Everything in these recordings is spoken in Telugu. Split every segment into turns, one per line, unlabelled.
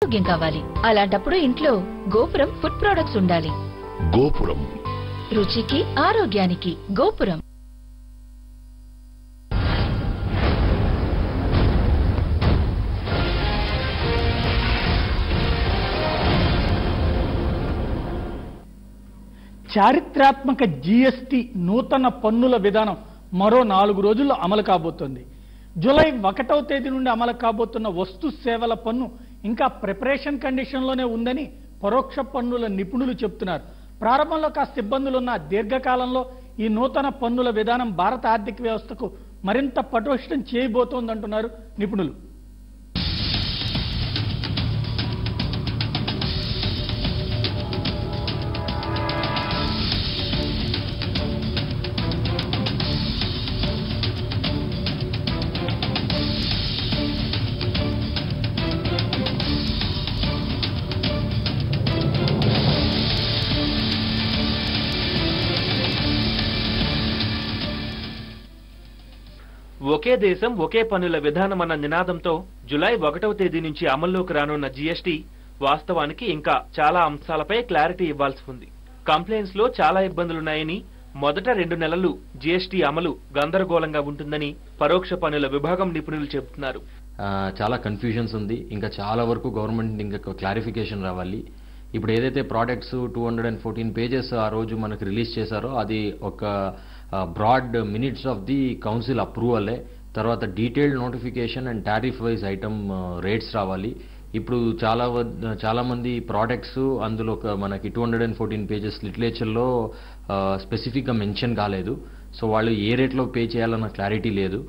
ఆరోగ్యం కావాలి. అలాంటప్పుడు ఇంట్లో గోపురం ఫుడ్ ప్రొడక్ట్స్ ఉండాలి.
గోపురం
రుచికి ఆరోగ్యానికి గోపురం.
చారిత్రాత్మక జీఎస్టీ నూతన పన్నుల విధానం మరో 4 రోజుల్లో అమలు కాబోతోంది. జూలై 1వ తేదీ నుండి అమలు కాబోతున్న వస్తు సేవల పన్ను ఇంకా ప్రిపరేషన్ కండిషన్లోనే ఉందని పరోక్ష పన్నుల నిపుణులు చెబుతున్నారు. ప్రారంభంలో కాస్త ఇబ్బందులున్న దీర్ఘకాలంలో ఈ నూతన పన్నుల విధానం భారత ఆర్థిక వ్యవస్థకు మరింత పటిష్టం చేయబోతోందంటున్నారు నిపుణులు.
ఒకే దేశం ఒకే పన్నుల విధానం అన్న నినాదంతో జూలై 1వ తేదీ నుంచి అమల్లోకి రానున్న జీఎస్టీ వాస్తవానికి ఇంకా చాలా అంశాలపై క్లారిటీ ఇవ్వాల్సి ఉంది. కంప్లైంట్స్ లో చాలా ఇబ్బందులున్నాయని, మొదట 2 నెలలు జీఎస్టీ అమలు గందరగోళంగా ఉంటుందని పరోక్ష పన్నుల విభాగం నిపుణులు చెబుతున్నారు.
చాలా కన్ఫ్యూజన్స్ ఉంది. ఇంకా చాలా వరకు గవర్నమెంట్ ఇంకా క్లారిఫికేషన్ రావాలి. ఇప్పుడు ఏదైతే ప్రోడక్ట్స్ 214 పేజెస్ ఆ రోజు మనకు రిలీజ్ చేశారో అది ఒక broad minutes of the council అప్రూవలే. తర్వాత detailed notification and tariff wise item rates రావాలి. ఇప్పుడు చాలా మంది ప్రోడక్ట్స్ అందులో మనకి 214 పేజెస్ లిటరేచర్లో స్పెసిఫిక్గా మెన్షన్ కాలేదు. సో వాళ్ళు ఏ రేట్లో పే చేయాలన్న క్లారిటీ లేదు.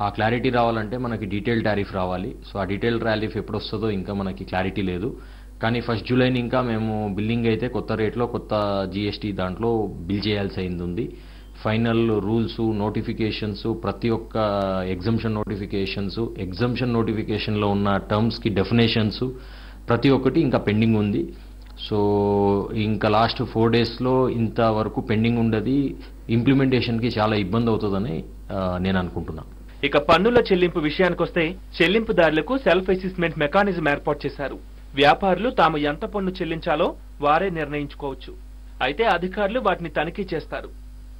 ఆ క్లారిటీ రావాలంటే మనకి డీటెయిల్ టారిఫ్ రావాలి. సో ఆ డీటెయిల్ టారిఫ్ ఎప్పుడు వస్తుందో ఇంకా మనకి క్లారిటీ లేదు. కానీ 1 జూలైని ఇంకా మేము బిల్లింగ్ అయితే కొత్త రేట్లో కొత్త జీఎస్టీ దాంట్లో బిల్ చేయాల్సి అయింది ఉంది. ఫైనల్ రూల్స్, నోటిఫికేషన్స్, ప్రతి ఒక్క ఎగ్జంప్షన్ నోటిఫికేషన్లో ఉన్న టర్మ్స్కి డెఫినేషన్స్ ప్రతి ఒక్కటి ఇంకా పెండింగ్ ఉంది. సో ఇంకా లాస్ట్ 4 డేస్లో ఇంతవరకు పెండింగ్ ఉండదు. ఇంప్లిమెంటేషన్కి చాలా ఇబ్బంది అవుతుందని నేను అనుకుంటున్నాను.
ఇక పన్నుల చెల్లింపు విషయానికొస్తే చెల్లింపుదారులకు సెల్ఫ్ అసెస్మెంట్ మెకానిజం ఏర్పాటు చేశారు. వ్యాపారులు తాము ఎంత పన్ను చెల్లించాలో వారే నిర్ణయించుకోవచ్చు. అయితే అధికారులు వాటిని తనిఖీ చేస్తారు.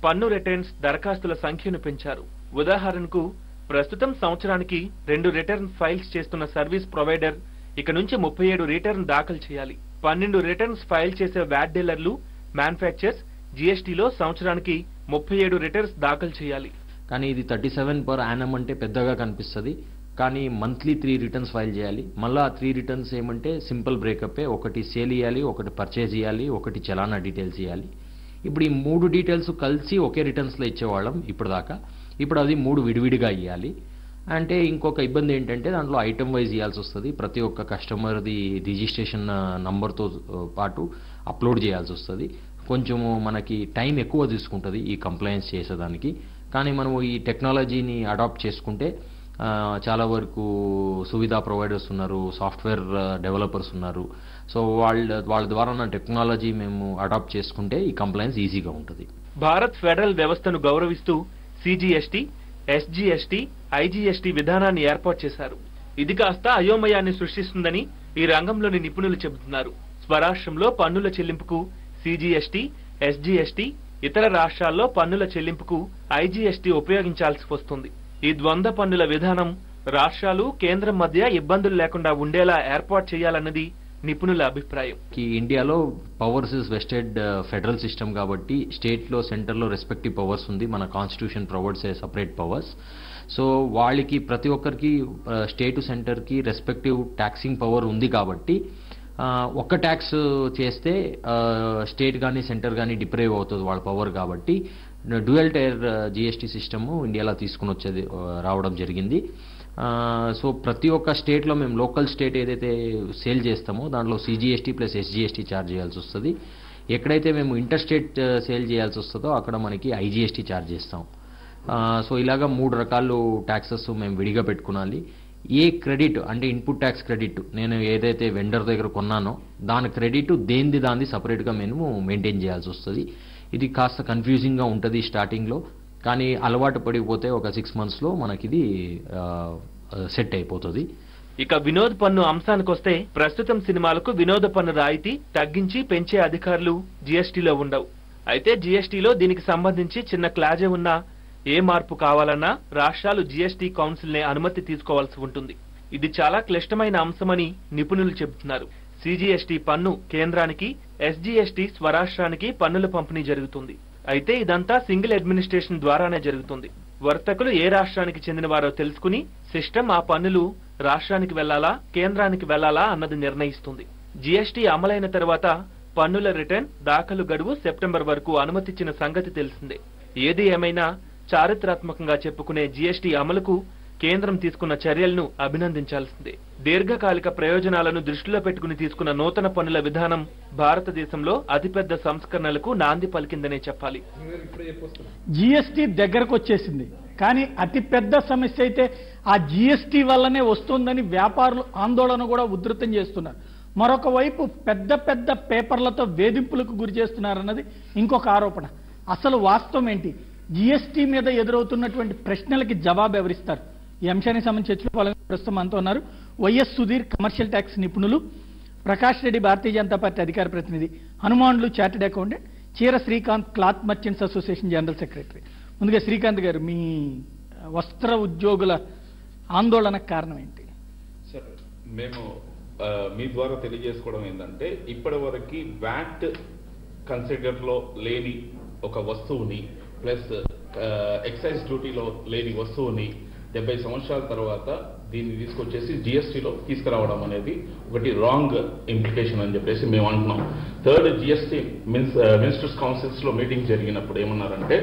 పన్ను రిటర్న్స్ దరఖాస్తుల సంఖ్యను పెంచారు. ఉదాహరణకు ప్రస్తుతం సంవత్సరానికి 2 రిటర్న్ ఫైల్స్ చేస్తున్న సర్వీస్ ప్రొవైడర్ ఇక నుంచి 37 రిటర్న్ దాఖలు చేయాలి. 12 రిటర్న్స్ ఫైల్ చేసే వ్యాట్ డీలర్లు, మ్యానుఫ్యాక్చర్స్ జీఎస్టీలో సంవత్సరానికి 37 రిటర్న్స్ దాఖలు చేయాలి.
కానీ ఇది 37 పర్ యానం అంటే పెద్దగా కనిపిస్తుంది. కానీ మంత్లీ 3 రిటర్న్స్ ఫైల్ చేయాలి. మళ్ళీ ఆ 3 రిటర్న్స్ ఏమంటే సింపుల్ బ్రేకప్పే. ఒకటి సేల్ ఇవ్వాలి, ఒకటి పర్చేజ్ ఇవ్వాలి, ఒకటి చలానా డీటెయిల్స్ ఇవ్వాలి. ఇప్పుడు ఈ 3 డీటెయిల్స్ కలిసి ఒకే రిటర్న్స్లో ఇచ్చేవాళ్ళం ఇప్పుడు దాకా. ఇప్పుడు అది 3 విడివిడిగా ఇవ్వాలి. అంటే ఇంకొక ఇబ్బంది ఏంటంటే దాంట్లో ఐటమ్ వైజ్ ఇవ్వాల్సి వస్తుంది. ప్రతి ఒక్క కస్టమర్ది రిజిస్ట్రేషన్ నంబర్తో పాటు అప్లోడ్ చేయాల్సి వస్తుంది. కొంచెము మనకి టైం ఎక్కువ తీసుకుంటుంది ఈ కంప్లైంట్స్ చేసేదానికి. కానీ మనము ఈ టెక్నాలజీని అడాప్ట్ చేసుకుంటే చాలా వరకు సువిధా ప్రొవైడర్స్ ఉన్నారు, సాఫ్ట్వేర్ డెవలపర్స్ ఉన్నారు. సో వాళ్ళ ద్వారా నా టెక్నాలజీ మేము అడాప్ట్ చేసుకుంటే ఈ కంప్లైంట్స్ ఈజీగా ఉంటుంది.
భారత్ ఫెడరల్ వ్యవస్థను గౌరవిస్తూ సిజిఎస్టీ, ఎస్జిఎస్టీ, ఐజిఎస్టీ విధానాన్ని ఏర్పాటు చేశారు. ఇది కాస్త అయోమయాన్ని సృష్టిస్తుందని ఈ రంగంలోని నిపుణులు చెబుతున్నారు. స్వరాష్ట్రంలో పన్నుల చెల్లింపుకు సిజిఎస్టీ, ఎస్జిఎస్టీ, ఇతర రాష్ట్రాల్లో పన్నుల చెల్లింపుకు ఐజిఎస్టీ ఉపయోగించాల్సి వస్తుంది. ఈ ద్వంద్వ పన్నుల విధానం రాష్ట్రాలు, కేంద్రం మధ్య ఇబ్బందులు లేకుండా ఉండేలా ఏర్పాటు చేయాలన్నది నిపుణుల అభిప్రాయం.
ఇండియాలో powers is vested federal system కాబట్టి స్టేట్లో, సెంటర్లో రెస్పెక్టివ్ పవర్స్ ఉంది. మన కాన్స్టిట్యూషన్ ప్రొవైడ్స్ ఏ సపరేట్ పవర్స్. సో వాళ్ళకి ప్రతి ఒక్కరికి స్టేట్ సెంటర్కి రెస్పెక్టివ్ ట్యాక్సింగ్ పవర్ ఉంది కాబట్టి ఒక్క ట్యాక్స్ చేస్తే స్టేట్ కానీ సెంటర్ కానీ డిప్రైవ్ అవుతుంది వాళ్ళ పవర్. కాబట్టి డ్యూయల్ టైర్ జిఎస్టీ సిస్టము ఇండియాలో తీసుకుని రావడం జరిగింది. సో ప్రతి ఒక్క స్టేట్లో మేము లోకల్ స్టేట్ ఏదైతే సేల్ చేస్తామో దాంట్లో సిజిఎస్టీ ప్లస్ ఎస్జిఎస్టీ ఛార్జ్ చేయాల్సి వస్తుంది. ఎక్కడైతే మేము ఇంటర్ స్టేట్ సేల్ చేయాల్సి వస్తుందో అక్కడ మనకి ఐజిఎస్టీ ఛార్జ్ చేస్తాం. సో ఇలాగా 3 రకాలు ట్యాక్సెస్ మేము విడిగా పెట్టుకోవాలి. ఏ క్రెడిట్ అంటే ఇన్పుట్ ట్యాక్స్ క్రెడిట్ నేను ఏదైతే వెండర్ దగ్గర కొన్నానో దాని క్రెడిట్ దాంది సపరేట్గా మేము మెయింటైన్ చేయాల్సి వస్తుంది. ఇది కాస్త కన్ఫ్యూజింగ్గా ఉంటుంది స్టార్టింగ్లో. కానీ అలవాటు పడిపోతే ఒక 6 monthsలో మనకి ఇది సెట్ అయిపోతుంది.
ఇక వినోద్ పన్ను అంశానికొస్తే ప్రస్తుతం సినిమాలకు వినోద పన్ను రాయితీ తగ్గించి పెంచే అధికారులు జీఎస్టీలో ఉండవు. అయితే జీఎస్టీలో దీనికి సంబంధించి చిన్న క్లాజే ఉన్నా ఏ మార్పు కావాలన్నా రాష్ట్రాలు జీఎస్టీ కౌన్సిల్ నే అనుమతి తీసుకోవాల్సి ఉంటుంది. ఇది చాలా క్లిష్టమైన అంశమని నిపుణులు చెబుతున్నారు. సిజిఎస్టీ పన్ను కేంద్రానికి, ఎస్జిఎస్టీ స్వరాష్ట్రానికి పన్నుల పంపిణీ జరుగుతుంది. అయితే ఇదంతా సింగిల్ అడ్మినిస్ట్రేషన్ ద్వారానే జరుగుతుంది. వర్తకులు ఏ రాష్ట్రానికి చెందినవారో తెలుసుకుని సిస్టమ్ ఆ పన్నులు రాష్ట్రానికి వెళ్లాలా, కేంద్రానికి వెళ్లాలా అన్నది నిర్ణయిస్తుంది. జీఎస్టీ అమలైన తర్వాత పన్నుల రిటర్న్ దాఖలు గడువు సెప్టెంబర్ వరకు అనుమతిచ్చిన సంగతి తెలిసిందే. ఏది ఏమైనా చారిత్రాత్మకంగా చెప్పుకునే జీఎస్టీ అమలుకు కేంద్రం తీసుకున్న చర్యలను అభినందించాల్సిందే. దీర్ఘకాలిక ప్రయోజనాలను దృష్టిలో పెట్టుకుని తీసుకున్న నూతన పన్నుల విధానం భారతదేశంలో అతిపెద్ద సంస్కరణలకు నాంది పలికిందనే చెప్పాలి.
జీఎస్టీ దగ్గరకు వచ్చేసింది, కానీ అతిపెద్ద సమస్య అయితే ఆ జీఎస్టీ వల్లనే వస్తుందని వ్యాపారులు ఆందోళన కూడా ఉధృతం చేస్తున్నారు. మరొక వైపు పెద్ద పెద్ద పేపర్లతో వేధింపులకు గురి చేస్తున్నారన్నది ఇంకొక ఆరోపణ. అసలు వాస్తవం ఏంటి? జీఎస్టీ మీద ఎదురవుతున్నటువంటి ప్రశ్నలకి జవాబు ఎవరిస్తారు? ఈ అంశానికి సంబంధించి చర్చలో ప్రస్తుతం మనతో ఉన్నారు వైఎస్ సుధీర్, కమర్షియల్ ట్యాక్స్ నిపుణులు, ప్రకాష్ రెడ్డి, భారతీయ జనతా పార్టీ అధికార ప్రతినిధి, హనుమాన్లు చార్టెడ్ అకౌంటెంట్, చీర Srikanth, cloth merchants association general secretary. ముందుగా శ్రీకాంత్ గారు, మీ వస్త్ర ఉద్యోగుల ఆందోళనకు కారణం ఏంటి?
సార్, మేము మీ ద్వారా తెలియజేసుకోవడం ఏంటంటే, ఇప్పటి వరకు వ్యాట్ కన్సిడర్లో లేని ఒక వస్తువుని ప్లస్ ఎక్సైజ్ డ్యూటీలో లేని వస్తువుని 70 సంవత్సరాల తర్వాత దీన్ని తీసుకొచ్చేసి జిఎస్టీలో తీసుకురావడం అనేది ఒకటి రాంగ్ ఇంప్లికేషన్ అని చెప్పేసి మేము అంటున్నాం. థర్డ్, జిఎస్టీ మినిస్టర్స్ కౌన్సిల్స్లో మీటింగ్ జరిగినప్పుడు ఏమన్నారంటే,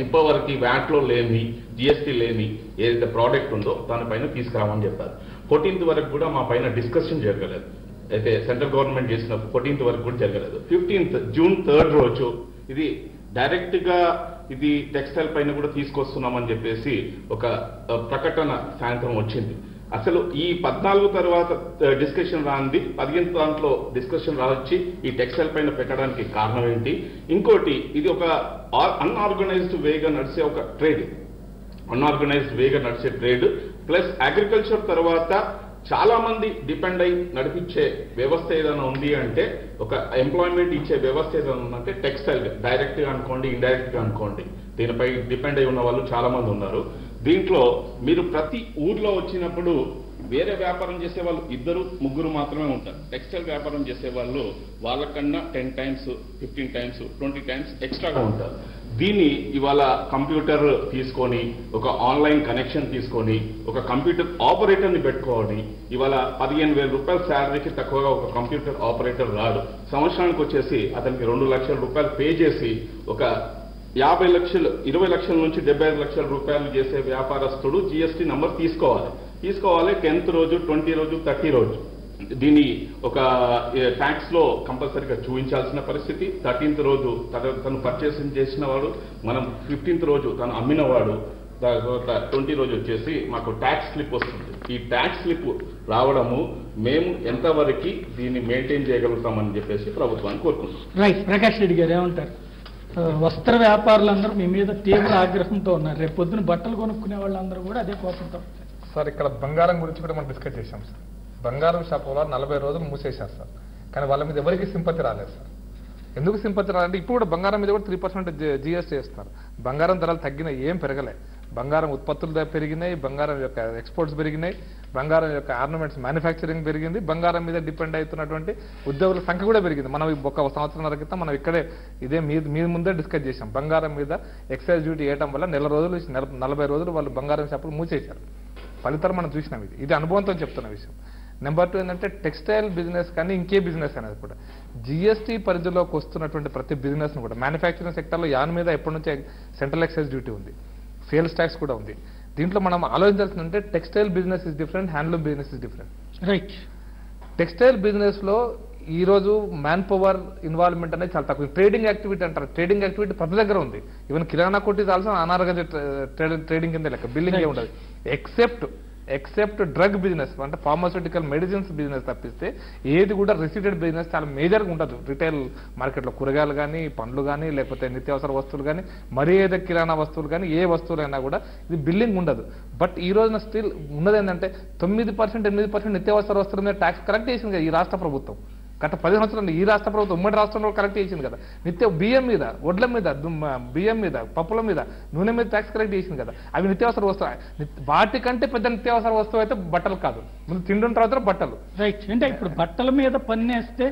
ఇప్పటివరకు వ్యాట్లో లేని, జిఎస్టీ లేని ఏదైతే ప్రోడక్ట్ ఉందో దానిపైన తీసుకురామని చెప్పారు. 14th వరకు కూడా మా పైన డిస్కషన్ జరగలేదు. అయితే సెంట్రల్ గవర్నమెంట్ చేసిన 14th వరకు కూడా జరగలేదు. 15th జూన్ 3rd రోజు ఇది డైరెక్ట్ గా ఇది టెక్స్టైల్ పైన కూడా తీసుకొస్తున్నామని చెప్పేసి ఒక ప్రకటన సాయంత్రం వచ్చింది. అసలు ఈ 14 తర్వాత డిస్కషన్ రాంది 15 దాంట్లో డిస్కషన్ రావచ్చి ఈ టెక్స్టైల్ పైన పెట్టడానికి కారణం ఏంటి? ఇంకోటి, ఇది ఒక అన్ఆర్గనైజ్డ్ వేగా నడిచే ఒక ట్రేడ్, అన్ఆర్గనైజ్డ్ వేగా నడిచే ట్రేడ్ ప్లస్ అగ్రికల్చర్ తర్వాత చాలా మంది డిపెండ్ అయి నడిపించే వ్యవస్థ ఏదైనా ఉంది అంటే, ఒక ఎంప్లాయ్మెంట్ ఇచ్చే వ్యవస్థ ఏదైనా ఉందంటే టెక్స్టైల్. డైరెక్ట్ గా అనుకోండి, ఇండైరెక్ట్ గా అనుకోండి, దీనిపై డిపెండ్ అయి ఉన్న వాళ్ళు చాలా మంది ఉన్నారు. దీంట్లో మీరు ప్రతి ఊర్లో వచ్చినప్పుడు వేరే వ్యాపారం చేసే వాళ్ళు 2-3 మాత్రమే ఉంటారు. టెక్స్టైల్ వ్యాపారం చేసే వాళ్ళు వాళ్ళకన్నా 10 times, 15 times, 20 times ఎక్స్ట్రాగా ఉంటారు. దీన్ని ఇవాళ కంప్యూటర్ తీసుకొని, ఒక ఆన్లైన్ కనెక్షన్ తీసుకొని, ఒక కంప్యూటర్ ఆపరేటర్ని పెట్టుకోవాలి. ఇవాళ 15,000 రూపాయల శాలరీకి తక్కువగా ఒక కంప్యూటర్ ఆపరేటర్ రాడు. సంవత్సరానికి వచ్చేసి అతనికి 2 లక్షల రూపాయలు పే చేసి ఒక 50 లక్షలు, 20 లక్షల నుంచి 75 లక్షల రూపాయలు చేసే వ్యాపారస్తుడు జీఎస్టీ నంబర్ తీసుకోవాలి. 10th రోజు, 20 రోజు, 30 రోజు దీన్ని ఒక ట్యాక్స్ లో కంపల్సరీగా చూపించాల్సిన పరిస్థితి. 13th రోజు తను పర్చేసింగ్ చేసిన వాడు, మనం 15th రోజు తను అమ్మినవాడు, 20 రోజు వచ్చేసి మాకు ట్యాక్స్ స్లిప్ వస్తుంది. ఈ ట్యాక్స్ స్లిప్ రావడము మేము ఎంతవరకు దీన్ని మెయింటైన్ చేయగలుగుతామని చెప్పేసి ప్రభుత్వాన్ని కోరుకుంటున్నాం.
రైట్, ప్రకాష్ రెడ్డి గారు ఏమంటారు? వస్త్ర వ్యాపారులందరూ మీ మీద తీవ్ర ఆగ్రహంతో ఉన్నారు. రేపు పొద్దున బట్టలు కొనుక్కునే వాళ్ళందరూ కూడా అదే కోపంతో.
సార్, ఇక్కడ బంగారం గురించి కూడా మనం డిస్కస్ చేశాం సార్. బంగారం షాపులో 40 రోజులు మూసేశారు సార్, కానీ వాళ్ళ మీద ఎవరికి సింపతి రాలేదు సార్. ఎందుకు సింపతి రాలంటే ఇప్పుడు కూడా బంగారం మీద కూడా 3% జీఎస్టీ వేస్తున్నారు. బంగారం ధరలు తగ్గినాయి, ఏం పెరగలే. బంగారం ఉత్పత్తులు పెరిగినాయి, బంగారం యొక్క ఎక్స్పోర్ట్స్ పెరిగినాయి, బంగారం యొక్క ఆర్నమెంట్స్ మ్యానుఫ్యాక్చరింగ్ పెరిగింది, బంగారం మీద డిపెండ్ అవుతున్నటువంటి ఉద్యోగుల సంఖ్య కూడా పెరిగింది. మనం 1 సంవత్సరం క్రితం మనం ఇక్కడే ఇదే మీ ముందే డిస్కస్ చేశాం. బంగారం మీద ఎక్సైజ్ డ్యూటీ వేయడం వల్ల 40 రోజులు వాళ్ళు బంగారం షాపులు మూసేశారు. ఫలితాలు మనం చూసినాం. ఇది అనుభవంతో చెప్తున్న విషయం. నెంబర్ 2 ఏంటంటే, టెక్స్టైల్ బిజినెస్ కానీ ఇంకే బిజినెస్ అనేది కూడా జీఎస్టీ పరిధిలోకి వస్తున్నటువంటి ప్రతి బిజినెస్ను కూడా, మ్యానుఫ్యాక్చరింగ్ సెక్టర్లో యాన్ మీద ఎప్పటి నుంచే సెంట్రల్ ఎక్సైజ్ డ్యూటీ ఉంది, సేల్స్ ట్యాక్స్ కూడా ఉంది. దీంట్లో మనం ఆలోచించాల్సిందంటే textile business is different, handloom business is different.
Right,
textile business లో ఈ రోజు మ్యాన్ పవర్ ఇన్వాల్వ్మెంట్ అనేది చాలా తక్కువ. ట్రేడింగ్ యాక్టివిటీ అంటారు, ట్రేడింగ్ యాక్టివిటీ ప్రతి దగ్గర ఉంది. ఈవెన్ కిరాణా కొట్టి ఆల్సో అనార్గనైజ్డ్ ట్రేడింగ్ కింద లెక్క, బిల్లింగ్ ఏ ఉండదు. ఎక్సెప్ట్ ఎక్సెప్ట్ డ్రగ్ బిజినెస్ అంటే ఫార్మాస్యూటికల్ మెడిసిన్స్ బిజినెస్ తప్పిస్తే ఏది కూడా రిసీటెడ్ బిజినెస్ చాలా మేజర్గా ఉంటుంది రిటైల్ మార్కెట్లో. కూరగాయలు కానీ, పండ్లు కానీ, లేకపోతే నిత్యావసర వస్తువులు కానీ, మరీ ఏదో కిరాణా వస్తువులు కానీ, ఏ వస్తువులైనా కూడా ఇది బిల్లింగ్ ఉండదు. బట్ ఈ రోజున స్టిల్ ఉన్నది ఏంటంటే 9%, 8% నిత్యావసర వస్తువుల మీద ట్యాక్స్ కలెక్ట్ చేసింది కదా ఈ రాష్ట్ర ప్రభుత్వం. గత 10 సంవత్సరాలు ఈ రాష్ట్ర ప్రభుత్వం ఉమ్మడి రాష్ట్రంలో కలెక్ట్ చేసింది కదా. బియ్యం మీద, వడ్ల మీద, బియ్యం మీద, పప్పుల మీద, నూనె మీద ట్యాక్స్ కలెక్ట్ చేసింది కదా. అవి నిత్యావసర వస్తువు. వాటికంటే పెద్ద నిత్యావసర వస్తువు అయితే బట్టలు కాదు. ముందు తిండిన తర్వాత బట్టలు.
రైట్. అంటే ఇప్పుడు బట్టల మీద పన్నేస్తే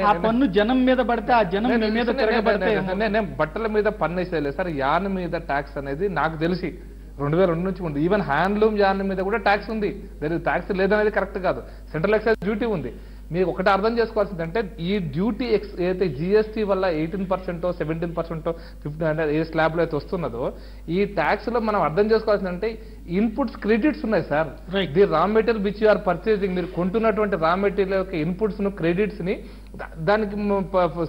ఆ పన్ను జనం మీద పడితే ఆ జనం మీద తిరగబడితే
నేను బట్టల మీద పన్ను వేసేది సార్. యాన్ మీద ట్యాక్స్ అనేది నాకు తెలిసి 2002 నుంచి ఉంది. ఈవెన్ హ్యాండ్లూమ్ యాన్ మీద కూడా ట్యాక్స్ ఉంది. ట్యాక్స్ లేదనేది కరెక్ట్ కాదు. సెంట్రల్ ఎక్సైజ్ డ్యూటీ ఉంది. మీరు ఒకటి అర్థం చేసుకోవాల్సిందంటే ఈ డ్యూటీ ఏదైతే జిఎస్టీ వల్ల 18%, 17%, 15 ఏ స్లాబ్లో అయితే వస్తున్నదో ఈ ట్యాక్స్ లో మనం అర్థం చేసుకోవాల్సిందంటే ఇన్పుట్స్ క్రెడిట్స్ ఉన్నాయి sir. The raw material which you are purchasing, మీరు కొంటున్నటువంటి రా మెటీరియల్ యొక్క ఇన్పుట్స్ ను, క్రెడిట్స్ ని దానికి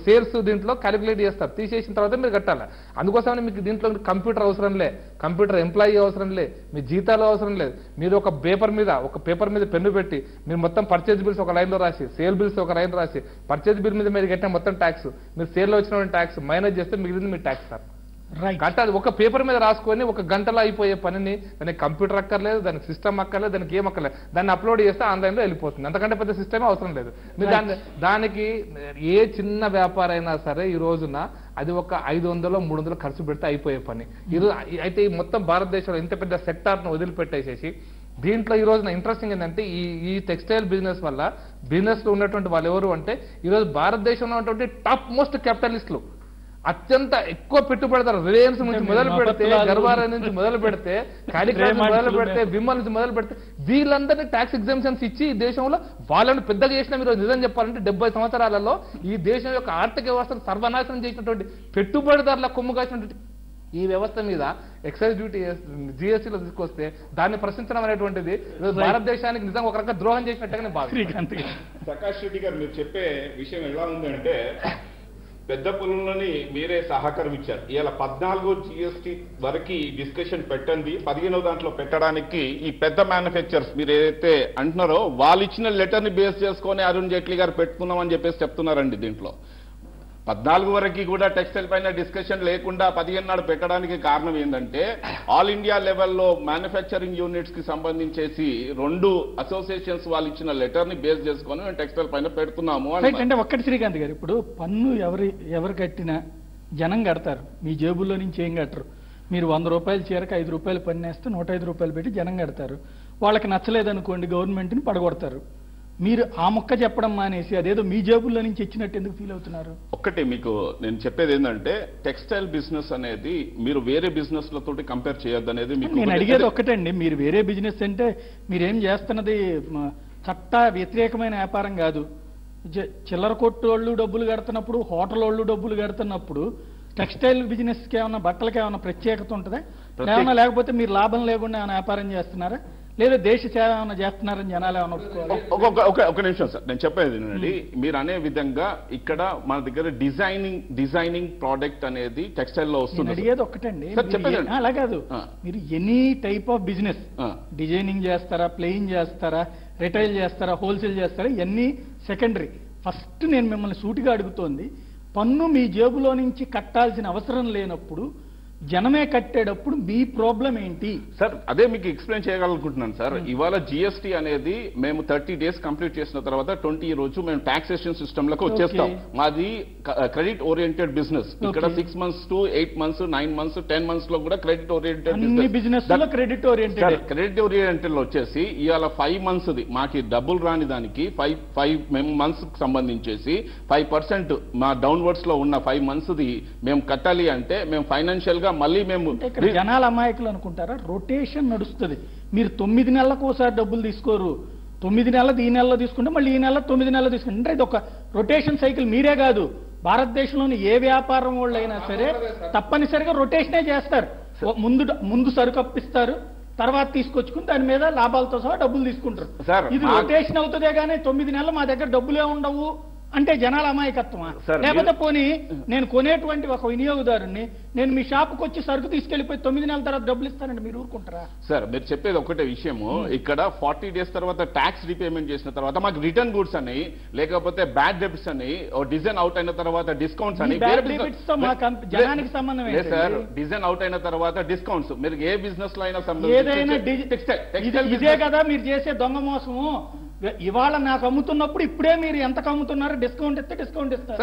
సేల్స్ దీంట్లో క్యాలిక్యులేట్ చేస్తారు. తీసేసిన తర్వాత మీరు కట్టాలి. అందుకోసమని మీకు దీంట్లో కంప్యూటర్ అవసరం లే, కంప్యూటర్ ఎంప్లాయీ అవసరం లే, మీ జీతాలు అవసరం లేదు. మీరు ఒక పేపర్ మీద పెన్ను పెట్టి మీరు మొత్తం పర్చేజ్ బిల్స్ ఒక లైన్లో రాసి, సేల్ బిల్స్ ఒక లైన్ రాసి, పర్చేజ్ బిల్ మీద మీరు కట్టిన మొత్తం ట్యాక్స్, మీరు సేల్లో వచ్చిన ట్యాక్స్ మైనస్ చేస్తే మిగిలింది మీ ట్యాక్స్ సార్. కట్టాలి. ఒక పేపర్ మీద రాసుకొని ఒక గంటలో అయిపోయే పనిని దానికి కంప్యూటర్ అక్కర్లేదు, దానికి సిస్టమ్ అక్కర్లేదు, దానికి ఏం అక్కర్లేదు. దాన్ని అప్లోడ్ చేస్తే ఆన్లైన్లో వెళ్ళిపోతుంది. అంతకంటే పెద్ద సిస్టమే అవసరం లేదు. మీరు దానికి ఏ చిన్న వ్యాపారం అయినా సరే ఈ రోజున అది ఒక 500, 300 ఖర్చు పెడితే అయిపోయే పని. ఈరోజు అయితే ఈ మొత్తం భారతదేశంలో ఇంత పెద్ద సెక్టార్ను వదిలిపెట్టేసేసి దీంట్లో ఈ రోజున ఇంట్రెస్టింగ్ ఏంటంటే ఈ టెక్స్టైల్ బిజినెస్ వల్ల బిజినెస్ లో ఉన్నటువంటి వాళ్ళు ఎవరు అంటే ఈరోజు భారతదేశంలో ఉన్నటువంటి టాప్ మోస్ట్ క్యాపిటలిస్టులు, అత్యంత ఎక్కువ పెట్టుబడిదారు. రిలయన్స్ నుంచి మొదలు పెడితే, గర్వారా నుంచి మొదలు పెడితే, కాలిక్రాఫ్ మొదలు పెడితే, విమల్ నుంచి మొదలు పెడితే వీళ్ళందరినీ ట్యాక్స్ ఎగ్జామ్షన్స్ ఇచ్చి ఈ దేశంలో వాళ్ళని పెద్దగా చేసిన మీరు నిజం చెప్పాలంటే 70 సంవత్సరాలలో ఈ దేశం యొక్క ఆర్థిక వ్యవస్థను సర్వనాశనం చేసినటువంటి పెట్టుబడిదారుల కొమ్ము కాసినటువంటి ఈ వ్యవస్థ మీద ఎక్సైజ్ డ్యూటీ జిఎస్టీలో తీసుకొస్తే దాన్ని ప్రశ్నించడం అనేటువంటిది భారతదేశానికి నిజంగా ఒక రకంగా ద్రోహం చేసినట్టుగానే భావిస్తాను.
ప్రకాష్ రెడ్డి గారు మీరు చెప్పే విషయం ఎలా ఉందంటే పెద్ద పొలంలోని మీరే సహకారం ఇచ్చారు. ఇలా 14 జిఎస్టీ వరకు డిస్కషన్ పెట్టండి, 15వ దాంట్లో పెట్టడానికి ఈ పెద్ద మ్యానుఫ్యాక్చర్స్ మీరు ఏదైతే అంటున్నారో వాళ్ళు ఇచ్చిన లెటర్ ని బేస్ చేసుకొని అరుణ్ జైట్లీ గారు పెట్టుకున్నామని చెప్పేసి చెప్తున్నారండి. దీంట్లో 14 వరకు కూడా టెక్స్టైల్ పైన డిస్కషన్ లేకుండా 15 నాడు పెట్టడానికి కారణం ఏంటంటే ఆల్ ఇండియా లెవెల్లో మ్యానుఫ్యాక్చరింగ్ యూనిట్స్ కి సంబంధించేసి 2 అసోసియేషన్స్ వాళ్ళు ఇచ్చిన లెటర్ ని బేస్ చేసుకొని మేము టెక్స్టైల్ పైన పెడుతున్నాము
అంటే ఒక్కటి శ్రీకాంత్ గారు, ఇప్పుడు పన్ను ఎవరు కట్టినా జనం కడతారు, మీ జేబుల్లో నుంచి ఏం కట్టరు. మీరు 100 రూపాయలు చీరకు 5 రూపాయలు పన్నేస్తే 105 రూపాయలు పెట్టి జనం కడతారు. వాళ్ళకి నచ్చలేదనుకోండి గవర్నమెంట్ని పడగొడతారు. మీరు ఆ మొక్క చెప్పడం మానేసి అదేదో మీ జేబుల్లో నుంచి ఇచ్చినట్టు ఎందుకు ఫీల్ అవుతున్నారు?
ఒక్కటే మీకు నేను చెప్పేది ఏంటంటే టెక్స్టైల్ బిజినెస్ అనేది మీరు వేరే బిజినెస్ లతో కంపేర్ చేయొద్దు అనేది మీకు
నేను అడిగేది ఒక్కటండి. మీరు వేరే బిజినెస్ అంటే మీరేం చేస్తున్నది చట్ట వ్యతిరేకమైన వ్యాపారం కాదు. చిల్లర కొట్టు వాళ్ళు డబ్బులు కడుతున్నప్పుడు, హోటల్ వాళ్ళు డబ్బులు కడుతున్నప్పుడు టెక్స్టైల్ బిజినెస్కి ఏమైనా బట్టలకి ఏమైనా ప్రత్యేకత ఉంటుందా? ఏమైనా లేకపోతే మీరు లాభం లేకుండా ఏమైనా వ్యాపారం చేస్తున్నారా, లేదా దేశ సేవ ఏమైనా చేస్తున్నారని జనాలు ఏమైనా ఒప్పుకోవాలి?
ఒక నిమిషం సార్, నేను చెప్పేది వినండి. మీరు అనే విధంగా ఇక్కడ మన దగ్గర డిజైనింగ్ ప్రోడక్ట్ అనేది టెక్స్టైల్ లో వస్తుంది.
అడిగేది ఒక్కటండి, అలా కాదు. మీరు any type of business designing చేస్తారా, ప్లేయింగ్ చేస్తారా, రిటైల్ చేస్తారా, హోల్సేల్ చేస్తారా, ఇవన్నీ సెకండరీ. ఫస్ట్ నేను మిమ్మల్ని సూటిగా అడుగుతోంది, పన్ను మీ జేబులో నుంచి కట్టాల్సిన అవసరం లేనప్పుడు జనమే కట్టేటప్పుడు మీ ప్రాబ్లం ఏంటి
సార్? అదే మీకు ఎక్స్ప్లెయిన్ చేయగలనుకుంటున్నాను సార్. ఇవాళ జిఎస్టీ అనేది మేము 30 days కంప్లీట్ చేసిన తర్వాత 20 రోజు మేము టాక్సేషన్ సిస్టమ్ లకు వచ్చేస్తాం. మాది క్రెడిట్ ఓరియంటెడ్ బిజినెస్. ఇక్కడ 6 months to 8 months, 9 months, 10 months లో కూడా credit oriented
business. Credit
oriented లో వచ్చేసి ఇవాళ 5 months మాకి డబ్బులు రాని దానికి 5 months కి సంబంధించేసి 5% మా డౌన్వర్డ్స్ లో ఉన్న 5 months మేము కట్టాలి అంటే మేము ఫైనాన్షియల్ గా మళ్ళీ మేము
జనాల అమాయకులు అనుకుంటారా? రొటేషన్ నడుస్తుంది. మీరు 9 నెలలకు ఒకసారి డబ్బులు తీసుకోరు. 9 నెలలు ఈ నెలలో తీసుకుంటే మళ్ళీ ఈ నెల 9 నెలలు తీసుకుంటే అంటే ఇది ఒక రొటేషన్ సైకిల్. మీరే కాదు, భారతదేశంలోని ఏ వ్యాపారం వాళ్ళు అయినా సరే తప్పనిసరిగా రొటేషనే చేస్తారు. ముందు సరుకు అప్పిస్తారు, తర్వాత తీసుకొచ్చుకుని దాని మీద లాభాలతో సహా డబ్బులు తీసుకుంటారు. ఇది రొటేషన్ అవుతుందే కానీ 9 నెలలు మా దగ్గర డబ్బులే ఉండవు అంటే జనాల అమాయకత్వమా? లేకపోతే పోనీ నేను కొనేటువంటి ఒక వినియోగదారుని నేను మీ షాప్కి వచ్చి సరుకు తీసుకెళ్లిపోయి 9 నెలల తర్వాత డబ్బులు ఇస్తానంటే మీరు ఊరుకుంటారా?
సార్ మీరు చెప్పేది ఒకటే విషయము, ఇక్కడ 40 డేస్ తర్వాత ట్యాక్స్ రీపేమెంట్ చేసిన తర్వాత మాకు రిటర్న్ గుడ్స్ అని, లేకపోతే బ్యాడ్ డెబిట్స్ అని, డిజైన్ అవుట్ అయిన తర్వాత డిస్కౌంట్స్ అని,
జనానికి సంబంధం
లేదు సార్. డిజైన్ అవుట్ అయిన తర్వాత డిస్కౌంట్స్ మీరు ఏ బిజినెస్ లో అయినా
ఏదైనా ఇదే కదా మీరు చేసే దొంగ మోసము. ఇవాళ నాకు అమ్ముతున్నప్పుడు ఇప్పుడే మీరు ఎంతకు అమ్ముతున్నారో డిస్కౌంట్ ఇస్తే డిస్కౌంట్ ఇస్తారు.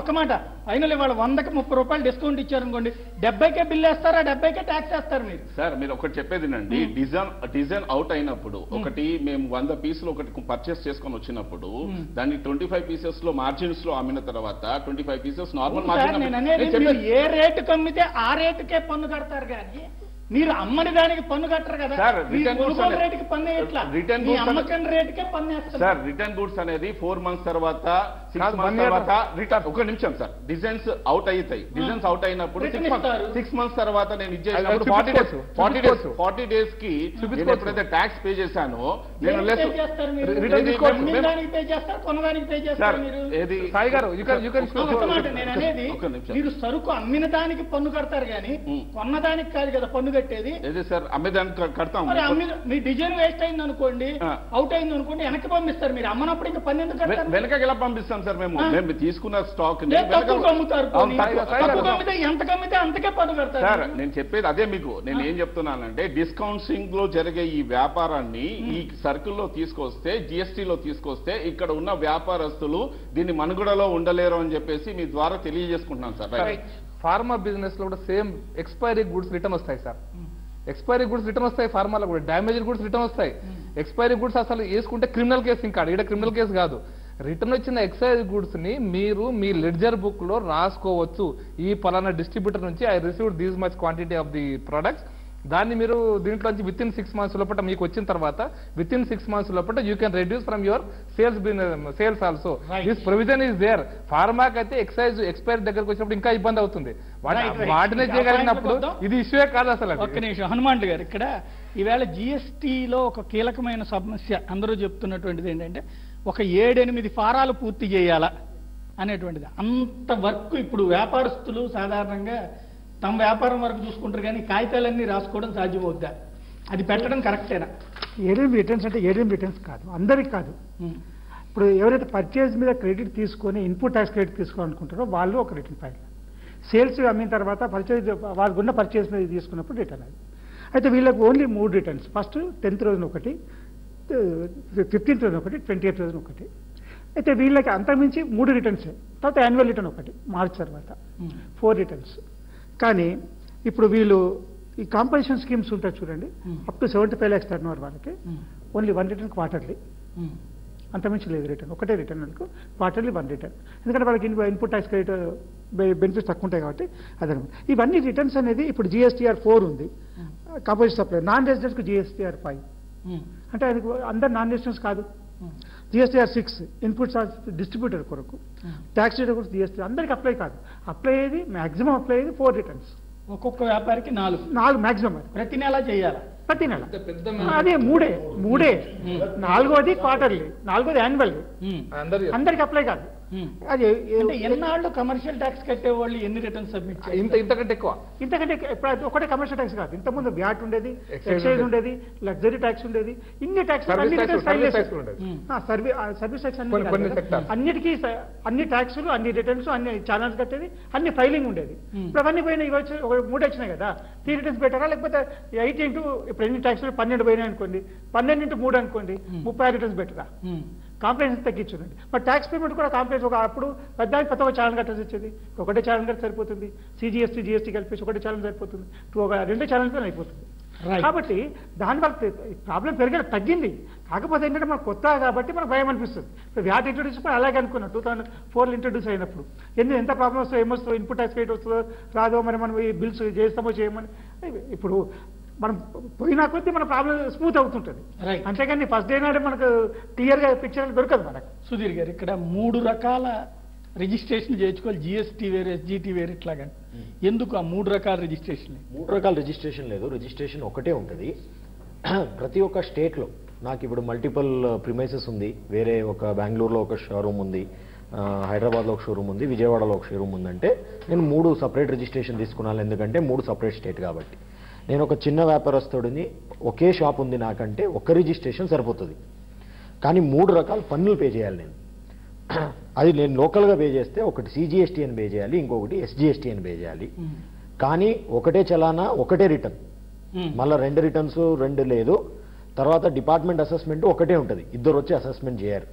ఒక్క మాట, ఫైనల్ ఇవాళ 100కి 30 రూపాయలు డిస్కౌంట్ ఇచ్చారనుకోండి, 70కే బిల్ వేస్తారా, 70కే ట్యాక్స్ వేస్తారు మీరు.
సార్ మీరు ఒకటి చెప్పేదినండి, డిజైన్ అవుట్ అయినప్పుడు ఒకటి మేము 100 పీసులు ఒకటి పర్చేస్ చేసుకొని వచ్చినప్పుడు దాన్ని 25 పీసెస్ లో మార్జిన్స్ లో అమ్మిన తర్వాత 25 పీసెస్ నార్మల్ మార్జిన్
ఏ రేటుకి అమ్మితే ఆ రేటుకే పన్ను కడతారు కానీ మీరు అమ్మని దానికి పన్ను కట్టరు కదా. కొనుగోలు రేటుకి పన్ను ఎట్లా? అమ్మకం రేటుకే పన్ను వేస్తారు
సార్. రిటర్న్ గుడ్స్ అనేది 4 మంత్స్ తర్వాత 6 మంత్స్ తర్వాత రిటర్న్. ఒక నిమిషం సార్, డిజైన్స్ అవుట్ అవుతాయి. డిజైన్స్ అవుట్ అయినప్పుడు 6 మంత్స్ తర్వాత నేను ఇచ్చేసినప్పుడు 40 డేస్ కి ఎప్పుడైతే ట్యాక్స్ పే చేశానో నేను
నేను అనేది మీరు సరుకు అమ్మిన దానికి పన్ను కడతారు కానీ కొన్నదానికి కాదు కదా పన్ను కట్టేది.
సార్ అమ్మేదానికి కడతాం.
మీ డిజైన్ వేస్ట్ అయింది అనుకోండి, అవుట్ అయింది అనుకోండి, వెనక్కి పంపిస్తారు. మీరు అమ్మనప్పుడు ఇంకా పన్ను ఎందుకు కడతారు?
వెనకకి ఎలా పంపిస్తాం సార్? మేము తీసుకున్న స్టాక్
అమ్ముతారు, ఎంత కమ్మితే అంతకే పన్ను కడతారు.
సార్ నేను చెప్పేది అదే మీకు. నేను ఏం చెప్తున్నానంటే డిస్కౌంటింగ్ లో జరిగే ఈ వ్యాపారాన్ని ఈ సర్కిల్ లో తీసుకొస్తే, జిఎస్టీలో తీసుకొస్తే ఇక్కడ ఉన్న వ్యాపారస్తులు దీన్ని మనుగడలో ఉండలేరు అని చెప్పేసి మీ ద్వారా తెలియజేసుకుంటున్నాను సార్.
ఫార్మా బిజినెస్ లో కూడా సేమ్ ఎక్స్పైరీ గుడ్స్ రిటర్న్ వస్తాయి సార్. ఎక్స్పైరీ గుడ్స్ రిటర్న్ వస్తాయి ఫార్మాలో కూడా, డ్యామేజ్ గుడ్స్ రిటర్న్ వస్తాయి. ఎక్స్పైరీ గుడ్స్ అసలు వేసుకుంటే క్రిమినల్ కేసు, ఇంకా ఇక్కడ క్రిమినల్ కేసు కాదు. రిటర్న్ వచ్చిన ఎక్సైజ్ గుడ్స్ ని మీరు మీ లెడ్జర్ బుక్ లో రాసుకోవచ్చు. ఈ పలానా డిస్ట్రిబ్యూటర్ నుంచి I received these much quantity of the products. దాన్ని మీరు దీంట్లో విత్ ఇన్ 6 మంత్స్ లోపల మీకు వచ్చిన తర్వాత విత్ ఇన్ 6 మంత్స్ లోపల you can reduce from your sales also. This provision is there. ఫార్మాకి అయితే ఎక్సైజ్ ఎక్స్పైరీ దగ్గరకు వచ్చినప్పుడు ఇంకా ఇబ్బంది అవుతుంది. వాటినే చేయగలిగినప్పుడు ఇది ఇష్యూయే కాదు అసలు.
ఒక్క నిమిషం హనుమాన్ గారు, ఇక్కడ ఈవేళ జిఎస్టీలో ఒక కీలకమైన సమస్య అందరూ చెప్తున్నటువంటిది ఏంటంటే ఒక 7-8 ఫారాలు పూర్తి చేయాలా అనేటువంటిది. అంత వర్క్ ఇప్పుడు వ్యాపారస్తులు సాధారణంగా తమ వ్యాపారం వరకు చూసుకుంటారు కానీ కాగితాలన్నీ రాసుకోవడం సాధ్యమవుద్దా? అది పెట్టడం కరెక్టేనా?
8 రిటర్న్స్ అంటే 8 రిటర్న్స్ కాదు, అందరికి కాదు. ఇప్పుడు ఎవరైతే పర్చేజ్ మీద క్రెడిట్ తీసుకొని ఇన్పుట్ ట్యాక్స్ క్రెడిట్ తీసుకోవాలనుకుంటారో వాళ్ళు ఒక రిటర్న్ ఫైల్, సేల్స్ అమ్మిన తర్వాత పర్చేజ్ వాళ్ళకు ఉన్న పర్చేజ్ మీద తీసుకున్నప్పుడు రిటర్న్. అది అయితే వీళ్ళకి ఓన్లీ 3 రిటర్న్స్. ఫస్ట్ 10th రోజున ఒకటి, 15th రోజున ఒకటి, 28th రోజున ఒకటి. అయితే వీళ్ళకి అంతకుమించి 3 రిటర్న్స్. తర్వాత యాన్యువల్ రిటర్న్ ఒకటి మార్చ్ తర్వాత 4 రిటర్న్స్. కానీ ఇప్పుడు వీళ్ళు ఈ కాంపన్సేషన్ స్కీమ్స్ ఉంటాయి చూడండి, up to 75 lakhs turn over వాళ్ళకి ఓన్లీ 1 రిటర్న్ క్వార్టర్లీ, అంతమించి లేదు రిటర్న్. ఒకటే రిటర్న్ వాళ్ళకు క్వార్టర్లీ 1 రిటర్న్. ఎందుకంటే వాళ్ళకి ఇన్పుట్ ట్యాక్స్ క్రెడిట్ బెనిఫిట్స్ తక్కువ ఉంటాయి కాబట్టి అదనమాట. ఇవన్నీ రిటర్న్స్ అనేది ఇప్పుడు GSTR 4 ఉంది, కాంపోజిట్ సప్లై. నాన్ రెసిడెంట్స్కి GSTR 5 అంటే అది అందరు నాన్ రెసిడెంట్స్ కాదు. GSTR 6 ఇన్పుట్స్ డిస్ట్రిబ్యూటర్ కొరకు, ట్యాక్స్ కొరకు GST అందరికి అప్లై కాదు. అప్లై అయ్యేది మ్యాక్సిమం అప్లై అయ్యేది 4 రిటర్న్స్.
ఒక్కొక్క వ్యాపారికి 4
మ్యాక్సిమం.
ప్రతి నెల చేయాలి,
ప్రతి నెల. అదే మూడే. 4వది క్వార్టర్లీ, 4వది యాన్యువల్. అందరికి అప్లై కాదు. అది
ఎన్నాళ్ళు కమర్షియల్ ట్యాక్స్ కట్టేవాళ్ళు ఎన్ని రిటర్న్స్ సబ్మిట్ చేయాలి?
ఇంతకంటే ఎక్కువ.
ఇంతకంటే ఒకటే కమర్షియల్ ట్యాక్స్ కాదు, ఇంతకుముందు వ్యాట్ ఉండేది, ఎక్సైజ్ ఉండేది, లగ్జరీ ట్యాక్స్ ఉండేది, ఇన్ని ట్యాక్స్ సర్వీస్ ట్యాక్స్ అన్నిటికీ అన్ని ట్యాక్సులు, అన్ని రిటర్న్స్, అన్ని ఛానల్స్ కట్టేది, అన్ని ఫైలింగ్ ఉండేది. ఇప్పుడు అవన్నీ పోయినా ఇవి 3 వచ్చినాయి కదా. 3 రిటర్న్స్ పెట్టారా? లేకపోతే 8 ఇంటూ ఇప్పుడు ఎన్ని ట్యాక్సులు 12 పోయినాయి అనుకోండి, 12 ఇంటూ 3 అనుకోండి, 36 రిటర్న్స్ పెట్టరా? కాంప్లైన్స్ తగ్గించుండండి. బట్ ట్యాక్స్ పేమెంట్ కూడా కాంప్లైన్స్ అప్పుడు పెద్ద ఒక ఛానల్ కట్టాల్సి వచ్చేది. ఒకటే ఛానల్ కట్టి సరిపోతుంది. CGST GST కలిపేసి ఒకటే ఛానల్ సరిపోతుంది, 2 ఛానల్తో అయిపోతుంది. కాబట్టి దానివల్ల ప్రాబ్లం తగ్గింది. కాకపోతే ఏంటంటే మనకు కొత్త కాబట్టి మనకు భయం అనిపిస్తుంది. వ్యాట్ ఇంట్రొడ్యూస్ కూడా అలాగే అనుకున్నాం 2004 ఇంట్రొడ్యూస్ అయినప్పుడు. ఎంత ప్రాబ్లం వస్తుందో, ఏమొస్తుందో, ఇన్పుట్ ట్యాక్స్ రేట్ వస్తుందో రాదో, మరి మనం ఈ బిల్స్ చేస్తామో చేయమని. ఇప్పుడు మనం పోయినా కొద్దీ మన ప్రాబ్లం స్మూత్ అవుతుంటుంది. అంతేగాని ఫస్ట్ డే నాడే మనకు క్లియర్గా పిక్చర్ దొరకదు మనకు.
సుధీర్ గారు, ఇక్కడ 3 రకాల రిజిస్ట్రేషన్ చేయించుకోవాలి, GST వేరు, SGT వేరు, ఇట్లాగా. ఎందుకు ఆ 3 రకాల రిజిస్ట్రేషన్?
3 రకాల రిజిస్ట్రేషన్ లేదు, రిజిస్ట్రేషన్ ఒకటే ఉంటుంది. ప్రతి ఒక్క స్టేట్లో నాకు ఇప్పుడు మల్టిపుల్ ప్రిమైసెస్ ఉంది, వేరే ఒక బెంగళూరులో ఒక షోరూమ్ ఉంది, హైదరాబాద్లో ఒక షోరూమ్ ఉంది, విజయవాడలో ఒక షోరూమ్ ఉందంటే నేను 3 సపరేట్ రిజిస్ట్రేషన్ తీసుకున్నాను, ఎందుకంటే 3 సపరేట్ స్టేట్ కాబట్టి. నేను ఒక చిన్న వ్యాపారస్తుడిని, ఒకే షాప్ ఉంది నాకంటే ఒక రిజిస్ట్రేషన్ సరిపోతుంది. కానీ 3 రకాల పన్నులు పే చేయాలి నేను. అది నేను లోకల్గా పే చేస్తే ఒకటి CGST అని పే చేయాలి, ఇంకొకటి SGST అని పే చేయాలి. కానీ ఒకటే చలానా ఒకటే రిటర్న్, మళ్ళీ 2 రిటర్న్స్ 2 లేదు. తర్వాత డిపార్ట్మెంట్ అసెస్మెంట్ ఒకటే ఉంటుంది, ఇద్దరు వచ్చి అసెస్మెంట్ చేయరు.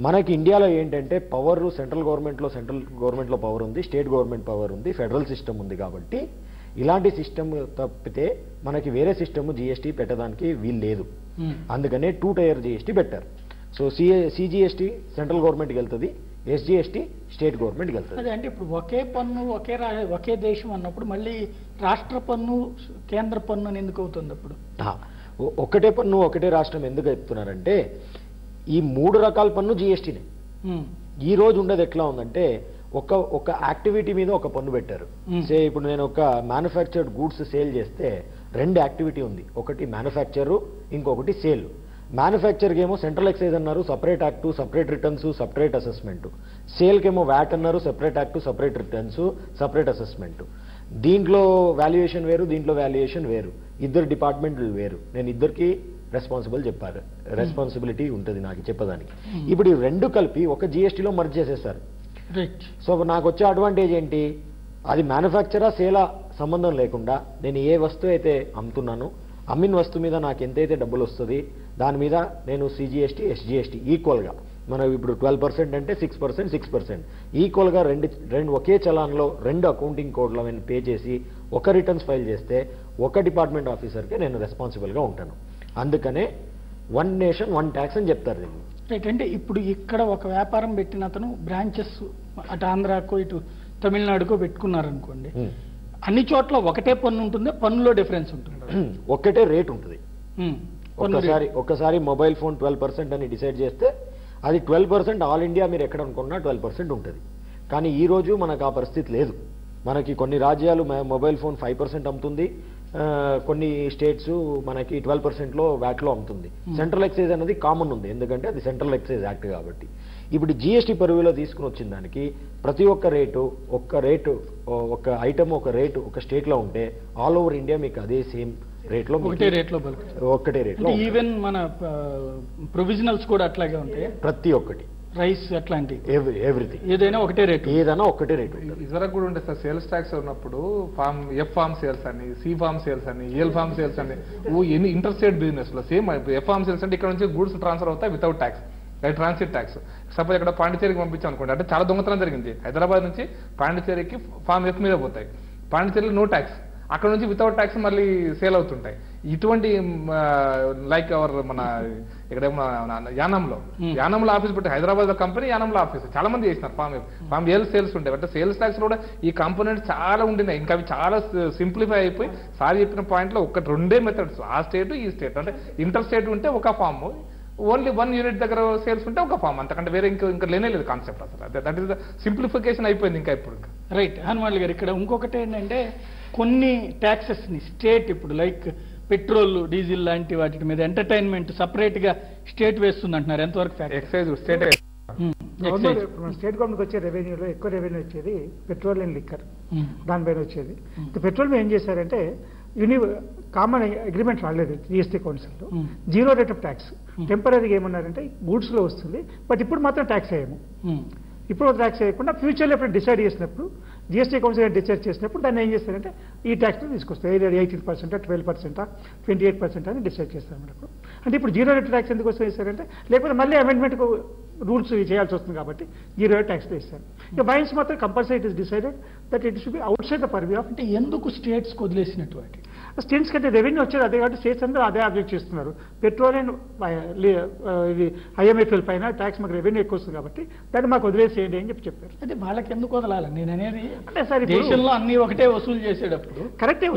మనకి ఇండియాలో ఏంటంటే పవర్ సెంట్రల్ గవర్నమెంట్లో పవర్ ఉంది, స్టేట్ గవర్నమెంట్ పవర్ ఉంది, ఫెడరల్ సిస్టమ్ ఉంది. కాబట్టి ఇలాంటి సిస్టమ్ తప్పితే మనకి వేరే సిస్టమ్ GST పెట్టడానికి వీలు లేదు. అందుకనే 2 టైర్ GST పెట్టారు. సో CGST సెంట్రల్ గవర్నమెంట్కి వెళ్తుంది, SGST స్టేట్ గవర్నమెంట్కి వెళ్తుంది.
అదే అంటే ఇప్పుడు ఒకే పన్ను ఒకే దేశం అన్నప్పుడు మళ్ళీ రాష్ట్ర పన్ను కేంద్ర పన్ను అని ఎందుకు అవుతుంది అప్పుడు?
ఒకటే పన్ను ఒకటే రాష్ట్రం ఎందుకు చెప్తున్నారంటే ఈ 3 రకాల పన్ను GSTనే. ఈ రోజు ఉండేది ఎట్లా ఉందంటే ఒక యాక్టివిటీ మీద ఒక పన్ను పెట్టారు. సే ఇప్పుడు నేను ఒక మ్యానుఫ్యాక్చర్డ్ గూడ్స్ సేల్ చేస్తే 2 యాక్టివిటీ ఉంది, ఒకటి మ్యానుఫ్యాక్చరు, ఇంకొకటి సేల్. మ్యానుఫ్యాక్చర్కి ఏమో సెంట్రల్ ఎక్సైజ్ అన్నారు, separate act, separate returns, separate assessment. సేల్కి ఏమో వ్యాట్ అన్నారు, separate act, separate returns, separate assessment. దీంట్లో వాల్యుయేషన్ వేరు, దీంట్లో వాల్యుయేషన్ వేరు, ఇద్దరు డిపార్ట్మెంట్లు వేరు. నేను ఇద్దరికి రెస్పాన్సిబిలిటీ ఉంటుంది నాకు చెప్పడానికి. ఇప్పుడు ఈ 2 కలిపి ఒక GSTలో మర్జ్ చేసేస్తారు. సో నాకు వచ్చే అడ్వాంటేజ్ ఏంటి? అది మ్యానుఫ్యాక్చరా సేలా సంబంధం లేకుండా నేను ఏ వస్తువు అయితే అమ్ముతున్నానో అమ్మిన వస్తువు మీద నాకు ఎంతైతే డబ్బులు వస్తుంది దాని మీద నేను CGST SGST ఈక్వల్గా, మనం ఇప్పుడు 12% అంటే 6% ఈక్వల్గా రెండు ఒకే చలాన్లో 2 అకౌంటింగ్ కోడ్లో నేను పే చేసి ఒక రిటర్న్స్ ఫైల్ చేస్తే ఒక డిపార్ట్మెంట్ ఆఫీసర్కి నేను రెస్పాన్సిబుల్గా ఉంటాను. అందుకనే 1 నేషన్ 1 ట్యాక్స్ అని చెప్తారు దీన్ని.
రైట్. అంటే ఇప్పుడు ఇక్కడ ఒక వ్యాపారం పెట్టిన అతను బ్రాంచెస్ అటు ఆంధ్రాకో ఇటు తమిళనాడుకో పెట్టుకున్నారనుకోండి, అన్ని చోట్ల ఒకటే పన్ను ఉంటుంది, పన్నులో డిఫరెన్స్ ఉంటుంది,
ఒకటే రేట్ ఉంటుంది. ఒక్కసారి మొబైల్ ఫోన్ 12% అని డిసైడ్ చేస్తే అది 12% ఆల్ ఇండియా మీరు ఎక్కడ అనుకున్నా 12% ఉంటుంది. కానీ ఈ రోజు మనకు ఆ పరిస్థితి లేదు. మనకి కొన్ని రాజ్యాలు మొబైల్ ఫోన్ 5% అమ్ముతుంది, కొన్ని స్టేట్స్ మనకి 12%లో వ్యాట్లో అమ్ముతుంది. సెంట్రల్ ఎక్సైజ్ అనేది కామన్ ఉంది, ఎందుకంటే అది సెంట్రల్ ఎక్సైజ్ యాక్ట్ కాబట్టి. ఇప్పుడు GST పరిధిలో తీసుకుని వచ్చిన దానికి ప్రతి ఒక్క రేటు ఒక ఐటమ్ ఒక రేటు ఒక స్టేట్లో ఉంటే ఆల్ ఓవర్ ఇండియా మీకు అదే సేమ్ రేట్లో ఒకటే రేట్లో
ఈవెన్ మన ప్రొవిజనల్స్ కూడా అట్లాగే ఉంటాయి.
ప్రతి ఒక్కటి
రైస్ అట్లాంటి
ఎవ్రీథింగ్
ఏదైనా ఒకటే రేటు
ఇదివరకు కూడా ఉండే సార్. సేల్స్ ట్యాక్స్ ఉన్నప్పుడు F ఫార్మ్ సేల్స్ అని, C ఫార్మ్ సేల్స్ అని, EL ఫార్మ్ సేల్స్ అని, ఎన్ని ఇంటర్ స్టేట్ బిజినెస్ లో సేమ్. F ఫార్మ్ సేల్స్ అంటే ఇక్కడ నుంచి గూడ్స్ ట్రాన్స్ఫర్ అవుతాయి without tax, transit tax. Suppose ఇక్కడ పాండిచేరికి పంపించాం అనుకోండి, అంటే చాలా దొంగతనం జరిగింది. హైదరాబాద్ నుంచి పాండిచేరికి ఫార్మ్ F మీద పోతాయి, పాండిచేరిలో నో ట్యాక్స్, అక్కడ నుంచి వితౌట్ ట్యాక్స్ మళ్ళీ సేల్ అవుతుంటాయి. ఇటువంటి లైక్ మన ఇక్కడేమో యానంలో ఆఫీస్ పెట్టి హైదరాబాద్ లో కంపెనీ యానంలో ఆఫీస్ చాలా మంది చేసినారు. ఫామ్ ఎల్ సేల్స్ ఉంటాయి. అంటే సేల్స్ ట్యాక్స్ కూడా ఈ కాంపోనెంట్ చాలా ఉండినాయి. ఇంకా అవి చాలా సింప్లిఫై అయిపోయి సార్ చెప్పిన పాయింట్లో 2 మెథడ్స్, ఆ స్టేట్ ఈ స్టేట్. అంటే ఇంటర్ స్టేట్ ఉంటే ఒక ఫామ్, ఓన్లీ 1 యూనిట్ దగ్గర సేల్స్ ఉంటే ఒక ఫామ్, అంతకంటే వేరే ఇంకా లేనే లేదు కాన్సెప్ట్ అసలు. దట్ ఈస్ ద సింప్లిఫికేషన్ అయిపోయింది ఇంకా ఇప్పుడు.
రైట్. హనుమాన్ గారు ఇక్కడ ఇంకొకటి ఏంటంటే కొన్ని ట్యాక్సెస్ని స్టేట్ ఇప్పుడు లైక్ పెట్రోల్ డీజిల్ లాంటి వాటి మీద ఎంటర్టైన్మెంట్ సపరేట్ గా స్టేట్ వేస్తుంది అంటున్నారు. ఎంతవరకు
ఎక్సైజ్ స్టేట్
గవర్నమెంట్ వచ్చే రెవెన్యూలో ఎక్కువ రెవెన్యూ వచ్చేది పెట్రోల్ అండ్ లిక్కర్, దానిపైన వచ్చేది. పెట్రోల్ మీద ఏం చేశారంటే కామన్ అగ్రిమెంట్ రాలేదు GST కౌన్సిల్లో, 0 రేట్ ఆఫ్ ట్యాక్స్. టెంపరీగా ఏమన్నారంటే గూడ్స్ లో వస్తుంది, బట్ ఇప్పుడు మాత్రం ట్యాక్స్ వేయము. ఇప్పుడు ట్యాక్స్ వేయకుండా ఫ్యూచర్లో ఎప్పుడు డిసైడ్ చేసినప్పుడు GST కౌన్సిల్ డిసైడ్ చేసినప్పుడు దాన్ని ఏం చేస్తారంటే ఈ ట్యాక్స్ని తీసుకొస్తారు. 18%, 12%, 28% అని డిసైడ్ చేస్తారు మనకు. అంటే ఇప్పుడు 0 రేట్ ట్యాక్స్ ఎందుకు వస్తారంటే లేకపోతే మళ్ళీ అమెండ్మెంట్ రూల్స్ చేయాల్సి వస్తుంది కాబట్టి 0 రేట్ ట్యాక్స్ వేస్తారు. ఇక వైన్స్ మాత్రం compulsory it is decided that it should be out side the purview of.
అంటే ఎందుకు స్టేట్స్ వదిలేసినట్టు వాటి
స్టేట్స్ కంటే రెవెన్యూ వచ్చేది అదే కాబట్టి స్టేట్స్ అందరూ అదే ఆబ్జెక్ట్ చేస్తున్నారు. పెట్రోల్ అండ్ ఇది IMFL పైన ట్యాక్స్ మాకు రెవెన్యూ ఎక్కువ వస్తుంది కాబట్టి దాన్ని మాకు వదిలేసేయండి అని చెప్పారు.
అంటే వాళ్ళకి ఎందుకు వదలాలి? నేను అనేది అంటే సార్ దేశంలో అన్ని ఒకటే వసూలు చేసేటప్పుడు
కరెక్టే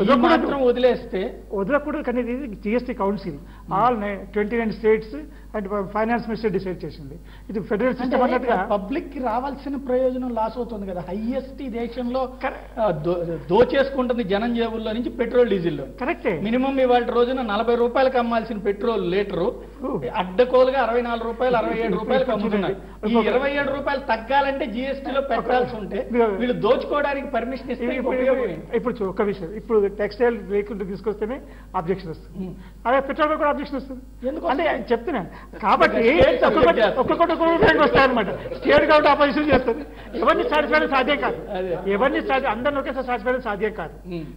వదిలేస్తే
వదలకూడదు. కానీ ఇది GST council all 29 states and finance minister decide చేసింది. ఇది ఫెడరల్ సిస్టమ్ అన్నట్టుగా
పబ్లిక్ కి రావాల్సిన ప్రయోజనం లాస్ అవుతుంది కదా. హైయెస్ట్ ఈ దేశంలో దోచేసుకుంటుంది జనం జేబుల్లో నుంచి పెట్రోల్ డీజిల్లో.
కరెక్టే.
మినిమం ఇవాళ రోజున 40 రూపాయలకు అమ్మాల్సిన పెట్రోల్ లీటరు అడ్డకోలుగా 64 రూపాయలు 67 రూపాయలకు అమ్ముతున్నారు. ఈ 27 రూపాయలు తగ్గాలంటే జీఎస్టీలో పెట్టాల్సి ఉంటే వీళ్ళు దోచుకోవడానికి పర్మిషన్ ఇస్తే
ఇప్పుడు ఒక విషయం, ఇప్పుడు టెక్స్టైల్ వెహికల్ తీసుకొస్తేనే అబ్జెక్షన్ వస్తుంది, అదే పెట్రోల్ కూడా అబ్జెక్షన్ వస్తుంది. అంటే చెప్తున్నాను కాబట్టి ఒక్కొక్కటి వస్తాయన్నమాట. స్టేట్ గవర్నమెంట్ అపోజిషన్ చేస్తుంది. ఎవరిని సాటిస్ఫై సాధ్యం కాదు, ఎవరిని అందరిని ఒకేసారి సాటిస్ఫై సాధ్యం కాదు.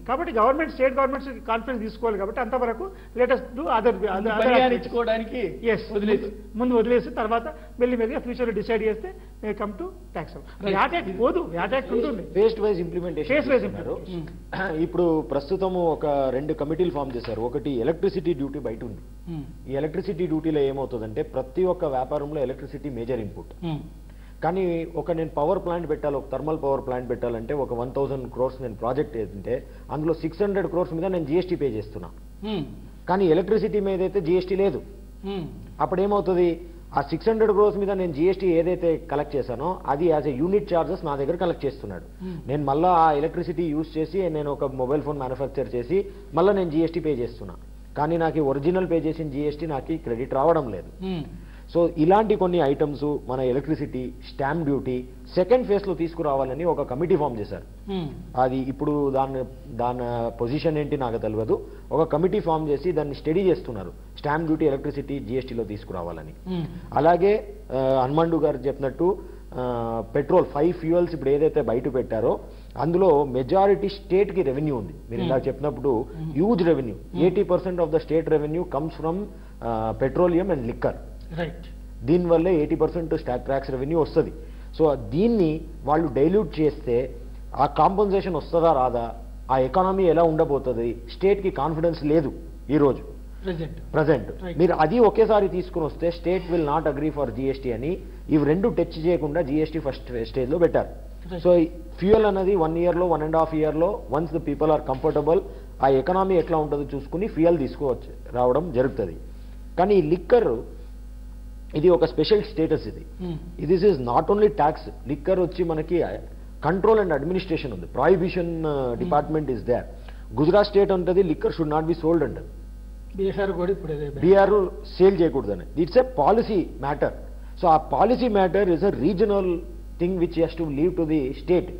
కాబట్టి గవర్నమెంట్ స్టేట్ గవర్నమెంట్స్ కాన్ఫిడెన్స్ తీసుకోవాలి. కాబట్టి అంతవరకు లేటెస్ట్ డూ అదర్
ఇచ్చుకోవడానికి
ముందు వదిలేసి తర్వాత మెల్లిమెల్లిగా ఫ్యూచర్ లో డిసైడ్ చేస్తే come to tax. VAT act పోదు, వ్యాట్ యాక్ట్ ఉంటుంది.
Phase wise implementation. ఇప్పుడు ప్రస్తుతం ఒక 2 కమిటీలు ఫామ్ చేశారు. ఒకటి ఎలక్ట్రిసిటీ డ్యూటీ బయట ఉంది. ఈ ఎలక్ట్రిసిటీ డ్యూటీలో ఏమవుతుందంటే ప్రతి ఒక్క వ్యాపారంలో ఎలక్ట్రిసిటీ మేజర్ ఇన్పుట్. కానీ నేను పవర్ ప్లాంట్ పెట్టాలి, ఒక థర్మల్ పవర్ ప్లాంట్ పెట్టాలంటే ఒక 1000 crores నేను ప్రాజెక్ట్ ఏంటంటే అందులో 600 crores మీద నేను జిఎస్టీ పే చేస్తున్నా. కానీ ఎలక్ట్రిసిటీ మీద అయితే జిఎస్టీ లేదు. అప్పుడు ఏమవుతుంది, ఆ 600 crores మీద నేను జిఎస్టీ ఏదైతే కలెక్ట్ చేశానో అది యాజ్ ఎ యూనిట్ చార్జెస్ నా దగ్గర కలెక్ట్ చేస్తున్నాడు. నేను మళ్ళీ ఆ ఎలక్ట్రిసిటీ యూజ్ చేసి నేను ఒక మొబైల్ ఫోన్ మ్యానుఫ్యాక్చర్ చేసి మళ్ళీ నేను జిఎస్టీ పే చేస్తున్నా. కానీ నాకు ఒరిజినల్ పే చేసిన జిఎస్టీ నాకు క్రెడిట్ రావడం లేదు. సో ఇలాంటి కొన్ని ఐటమ్స్ మన electricity, stamp duty second phase లో తీసుకురావాలని ఒక కమిటీ ఫామ్ చేశారు. అది ఇప్పుడు దాని పొజిషన్ ఏంటి నాకు తెలియదు. ఒక కమిటీ ఫామ్ చేసి దాన్ని స్టడీ చేస్తున్నారు, స్టాంప్ డ్యూటీ, ఎలక్ట్రిసిటీ జిఎస్టీలో తీసుకురావాలని. అలాగే హనుమండు గారు చెప్పినట్టు పెట్రోల్ 5 ఫ్యూయల్స్ ఇప్పుడు ఏదైతే బయట పెట్టారో అందులో మెజారిటీ స్టేట్ కి రెవెన్యూ ఉంది. మీరు ఇలా చెప్పినప్పుడు huge revenue, 80% of the state revenue comes from petroleum and liquor.
Right.
దీనివల్లే 80% స్టాక్ ట్యాక్స్ రెవెన్యూ వస్తుంది. సో దీన్ని వాళ్ళు డైల్యూట్ చేస్తే ఆ కాంపన్సేషన్ వస్తుందా రాదా, ఆ ఎకానమీ ఎలా ఉండబోతుంది, స్టేట్ కి కాన్ఫిడెన్స్ లేదు ఈ రోజు ప్రజెంట్. మీరు అది ఒకేసారి తీసుకుని వస్తే state will not agree for GST అని ఇవి 2 టచ్ చేయకుండా జిఎస్టీ ఫస్ట్ స్టేజ్ లో పెట్టారు. సో ఫ్యూయల్ అనేది 1 year లో 1.5 year లో once the people are comfortable ఆ ఎకానమీ ఎట్లా ఉంటుందో చూసుకుని ఫ్యూయల్ తీసుకోవచ్చు రావడం జరుగుతుంది. కానీ ఈ లిక్కర్ ఇది ఒక special status. This is not only tax. Liquor వచ్చి మనకి కంట్రోల్ అండ్ అడ్మినిస్ట్రేషన్ ఉంది. Prohibition department is there. Gujarat state ఉంటుంది liquor should not be sold అంటది. బీహార్ సేల్ చేయకూడదని. It's a policy matter. So ఆ policy matter is a regional thing which has to leave to the state.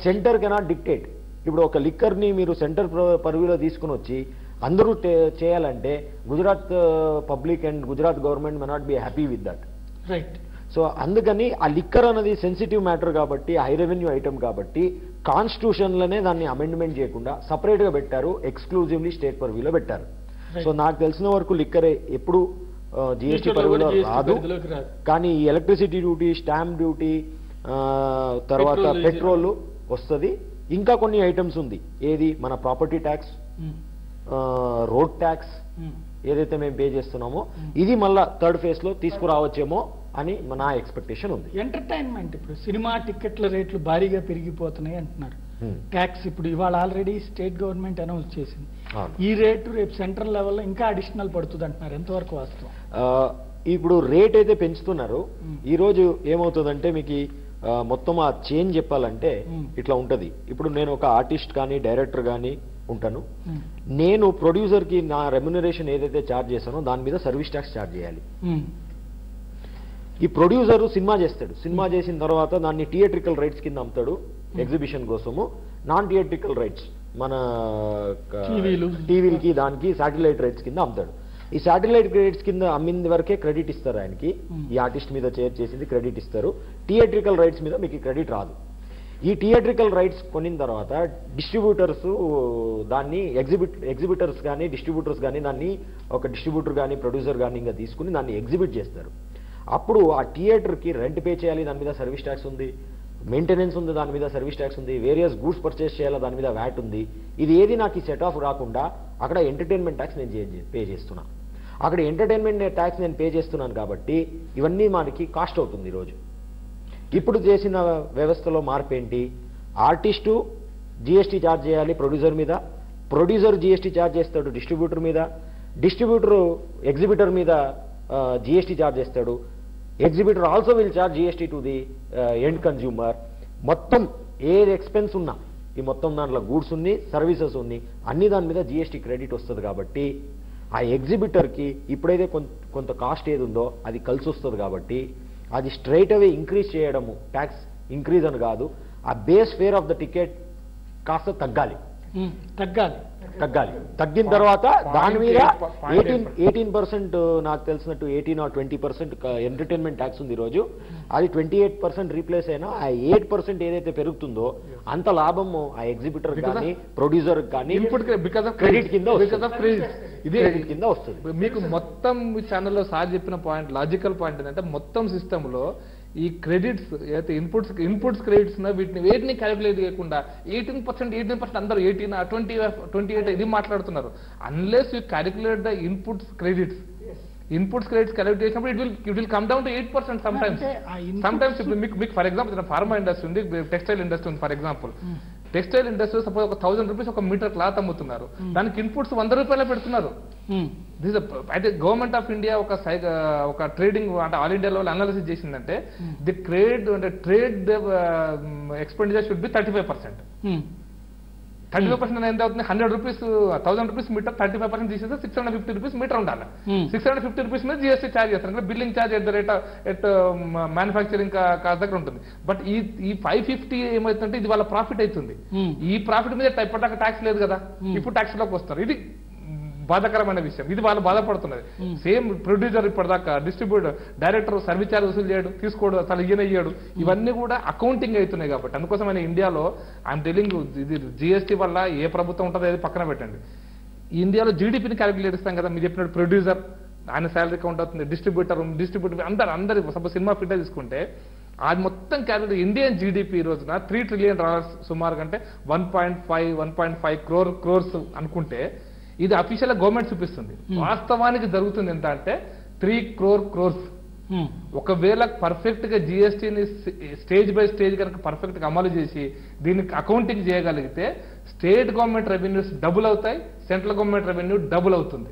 Centre cannot dictate. ఇప్పుడు ఒక లిక్కర్ ని మీరు సెంటర్ పర్వ్యూలో తీసుకుని వచ్చి అందరూ చేయాలంటే Gujarat public and Gujarat government may not be happy with that.
Right.
So అందుకని ఆ లిక్కర్ అనేది సెన్సిటివ్ మ్యాటర్ కాబట్టి, హై రెవెన్యూ ఐటమ్ కాబట్టి కాన్స్టిట్యూషన్లోనే దాన్ని అమెండ్మెంట్ చేయకుండా సపరేట్ గా పెట్టారు, ఎక్స్క్లూజివ్లీ స్టేట్ పర్వ్యూలో పెట్టారు. సో నాకు తెలిసిన వరకు లిక్కర్ ఎప్పుడు జిఎస్టీ పర్వ్యూలో రాదు. కానీ ఈ ఎలక్ట్రిసిటీ డ్యూటీ, స్టాంప్ డ్యూటీ, తర్వాత పెట్రోల్ వస్తుంది. ఇంకా కొన్ని ఐటమ్స్ ఉంది. ఏది మన ప్రాపర్టీ ట్యాక్స్, రోడ్ ట్యాక్స్ ఏదైతే మేము పే చేస్తున్నామో ఇది మళ్ళా 3rd phase లో తీసుకురావచ్చేమో అని నా ఎక్స్పెక్టేషన్ ఉంది.
ఎంటర్టైన్మెంట్, ఇప్పుడు సినిమా టికెట్ల రేట్లు భారీగా పెరిగిపోతున్నాయి అంటున్నారు. ట్యాక్స్ ఇప్పుడు ఇవాళ ఆల్రెడీ స్టేట్ గవర్నమెంట్ అనౌన్స్ చేసింది. ఈ రేటు రేపు సెంట్రల్ లెవెల్లో ఇంకా అడిషనల్ పడుతుంది అంటున్నారు. ఎంతవరకు వాస్తవం?
ఇప్పుడు రేట్ అయితే పెంచుతున్నారు. ఈ రోజు ఏమవుతుందంటే మీకు మొత్తం ఆ చేంజ్ చెప్పాలంటే ఇట్లా ఉంటది. ఇప్పుడు నేను ఒక ఆర్టిస్ట్ కానీ డైరెక్టర్ కానీ ఉంటాను. నేను ప్రొడ్యూసర్ కి నా రెమ్యునరేషన్ ఏదైతే ఛార్జ్ చేశానో దాని మీద సర్వీస్ ట్యాక్స్ ఛార్జ్ చేయాలి. ఈ ప్రొడ్యూసర్ సినిమా చేస్తాడు. సినిమా చేసిన తర్వాత దాన్ని థియేట్రికల్ రైట్స్ కింద అమ్ముతాడు ఎగ్జిబిషన్ కోసము. నాన్ థియేట్రికల్ రైట్స్ మన టీవీలకి దానికి శాటిలైట్ రైట్స్ కింద అమ్ముతాడు. ఈ శాటిలైట్ రైట్స్ కింద అమ్మింది వరకే క్రెడిట్ ఇస్తారు ఆయనకి. ఈ ఆర్టిస్ట్ మీద చేసింది క్రెడిట్ ఇస్తారు. థియేట్రికల్ రైట్స్ మీద మీకు క్రెడిట్ రాదు. ఈ థియేట్రికల్ రైట్స్ కొనిన తర్వాత డిస్ట్రిబ్యూటర్స్ దాన్ని ఎగ్జిబిటర్స్ కానీ డిస్ట్రిబ్యూటర్స్ కానీ దాన్ని ఒక డిస్ట్రిబ్యూటర్ కానీ ప్రొడ్యూసర్ కానీ ఇంకా తీసుకుని దాన్ని ఎగ్జిబిట్ చేస్తారు. అప్పుడు ఆ థియేటర్కి రెంట్ పే చేయాలి, దాని మీద సర్వీస్ ట్యాక్స్ ఉంది, మెయింటెనెన్స్ ఉంది, దాని మీద సర్వీస్ ట్యాక్స్ ఉంది, వేరియస్ గూడ్స్ పర్చేస్ చేయాలి, దాని మీద వ్యాట్ ఉంది. ఇది ఏది నాకు ఈ సెట్ ఆఫ్ రాకుండా అక్కడ ఎంటర్టైన్మెంట్ ట్యాక్స్ నేను పే చేస్తున్నా. అక్కడ ఎంటర్టైన్మెంట్ ట్యాక్స్ నేను పే చేస్తున్నాను కాబట్టి ఇవన్నీ మనకి కాస్ట్ అవుతుంది ఈరోజు. ఇప్పుడు చేసిన వ్యవస్థలో మార్పు ఏంటి? ఆర్టిస్టు జిఎస్టీ ఛార్జ్ చేయాలి ప్రొడ్యూసర్ మీద, ప్రొడ్యూసర్ జిఎస్టీ ఛార్జ్ చేస్తాడు డిస్ట్రిబ్యూటర్ మీద, డిస్ట్రిబ్యూటర్ ఎగ్జిబిటర్ మీద జిఎస్టీ ఛార్జ్ చేస్తాడు, exhibitor also will charge GST to the end consumer. మొత్తం ఏ ఎక్స్పెన్స్ ఉన్నా ఈ మొత్తం దాంట్లో గూడ్స్ ఉంది, సర్వీసెస్ ఉంది, అన్ని దాని మీద జిఎస్టీ క్రెడిట్ వస్తుంది కాబట్టి ఆ ఎగ్జిబిటర్కి ఇప్పుడైతే కొంత కాస్ట్ ఏది ఉందో అది కలిసి వస్తుంది కాబట్టి అది స్ట్రైట్ అవే ఇంక్రీజ్ చేయడము, ట్యాక్స్ ఇంక్రీజ్ అని కాదు, ఆ base fair of the ticket కాస్త తగ్గాలి. తగ్గిన తర్వాత దాని మీద 18% నాకు తెలిసినట్టు 18 or 20% ఎంటర్టైన్మెంట్ ట్యాక్స్ ఉంది ఈరోజు. అది 28% రీప్లేస్ అయినా ఆ 8% ఏదైతే పెరుగుతుందో అంత లాభము ఆ ఎగ్జిబిటర్ కానీ ప్రొడ్యూసర్ కానీ క్రెడిట్ కింద వస్తుంది.
మీకు మొత్తం ఛానల్లో సార్ చెప్పిన పాయింట్, లాజికల్ పాయింట్ ఏంటంటే మొత్తం సిస్టమ్ లో ఈ క్రెడిట్స్ అయితే ఇన్పుట్స్ క్రెడిట్స్ వీటిని క్యాలిక్యులేట్ చేయకుండా 18% అందరూ 18, 28 ఇది మాట్లాడుతున్నారు. Unless you calculate the inputs credits calculate చేసినప్పుడు it will come down to 8% sometimes. ఇప్పుడు మీకు ఫర్ ఎగ్జాంపుల్ ఫార్మా ఇండస్ట్రీ ఉంది, టెక్స్టైల్ ఇండస్ట్రీ ఉంది. For example textile industry suppose ఒక 1000 రూపీస్ ఒక మీటర్ క్లాత్ అమ్ముతున్నారు, దానికి ఇన్పుట్స్ 100 రూపాయలే పెడుతున్నారు. అయితే గవర్నమెంట్ ఆఫ్ ఇండియా ఒక ట్రేడింగ్ అంటే ఆల్ ఇండియా లెవెల్ అనాలిసిస్ చేసిందంటే the trade expenditure should be 35%. 35% ఎంత అవుతుంది? 100 రూపీస్ 1000 రూపీస్ మీటర్ 35% తీసేస్తే 650 రూపీస్ మీటర్ ఉండాలి. 650 రూపీస్ మీద జిఎస్టీ ఛార్జ్ చేస్తారు, billing charge at the rate at manufacturing cost దగ్గర ఉంటుంది. బట్ ఈ 550 ఏమవుతుందంటే ఇది వాళ్ళ ప్రాఫిట్ అవుతుంది. ఈ ప్రాఫిట్ మీద ఇప్పటిదాకా ట్యాక్స్ లేదు కదా, ఇప్పుడు ట్యాక్స్ లోకి వస్తారు. ఇది బాధాకరమైన విషయం, ఇది వాళ్ళు బాధపడుతున్నది. సేమ్ ప్రొడ్యూసర్ ఇప్పటిదాకా డిస్ట్రిబ్యూటర్ డైరెక్టర్ సర్వీస్ ఛార్జ్ వసూలు చేయడు, తీసుకోడు, అసలు ఇయ్యడు, ఇవన్నీ కూడా అకౌంటింగ్ అవుతున్నాయి. కాబట్టి అందుకోసం ఇండియాలో ఐఎమ్ టెలింగ్ ఇది జిఎస్టీ వల్ల ఏ ప్రభుత్వం ఉంటుందో అది పక్కన పెట్టండి. ఇండియాలో జీడిపిని క్యాలిక్యులేట్ ఇస్తాం కదా, మీరు చెప్పినట్టు ప్రొడ్యూసర్ ఆయన శాలరీ కౌంట్ అవుతుంది, డిస్ట్రిబ్యూటర్ అందరు సపోజ్ సినిమా ఫిట్ తీసుకుంటే అది మొత్తం క్యాలిక్యులేట్. ఇండియన్ జీడిపి ఈ రోజున $3 trillion సుమారు కంటే 1.5 crores అనుకుంటే ఇది అఫీషియల్ గవర్నమెంట్ చూపిస్తుంది. వాస్తవానికి జరుగుతుంది ఎంత అంటే 3 crores. ఒకవేళ పర్ఫెక్ట్ గా జిఎస్టీని స్టేజ్ బై స్టేజ్ కనుక పర్ఫెక్ట్ గా అమలు చేసి దీనికి అకౌంటింగ్ చేయగలిగితే స్టేట్ గవర్నమెంట్ రెవెన్యూస్ డబుల్ అవుతాయి, సెంట్రల్ గవర్నమెంట్ రెవెన్యూ డబుల్ అవుతుంది.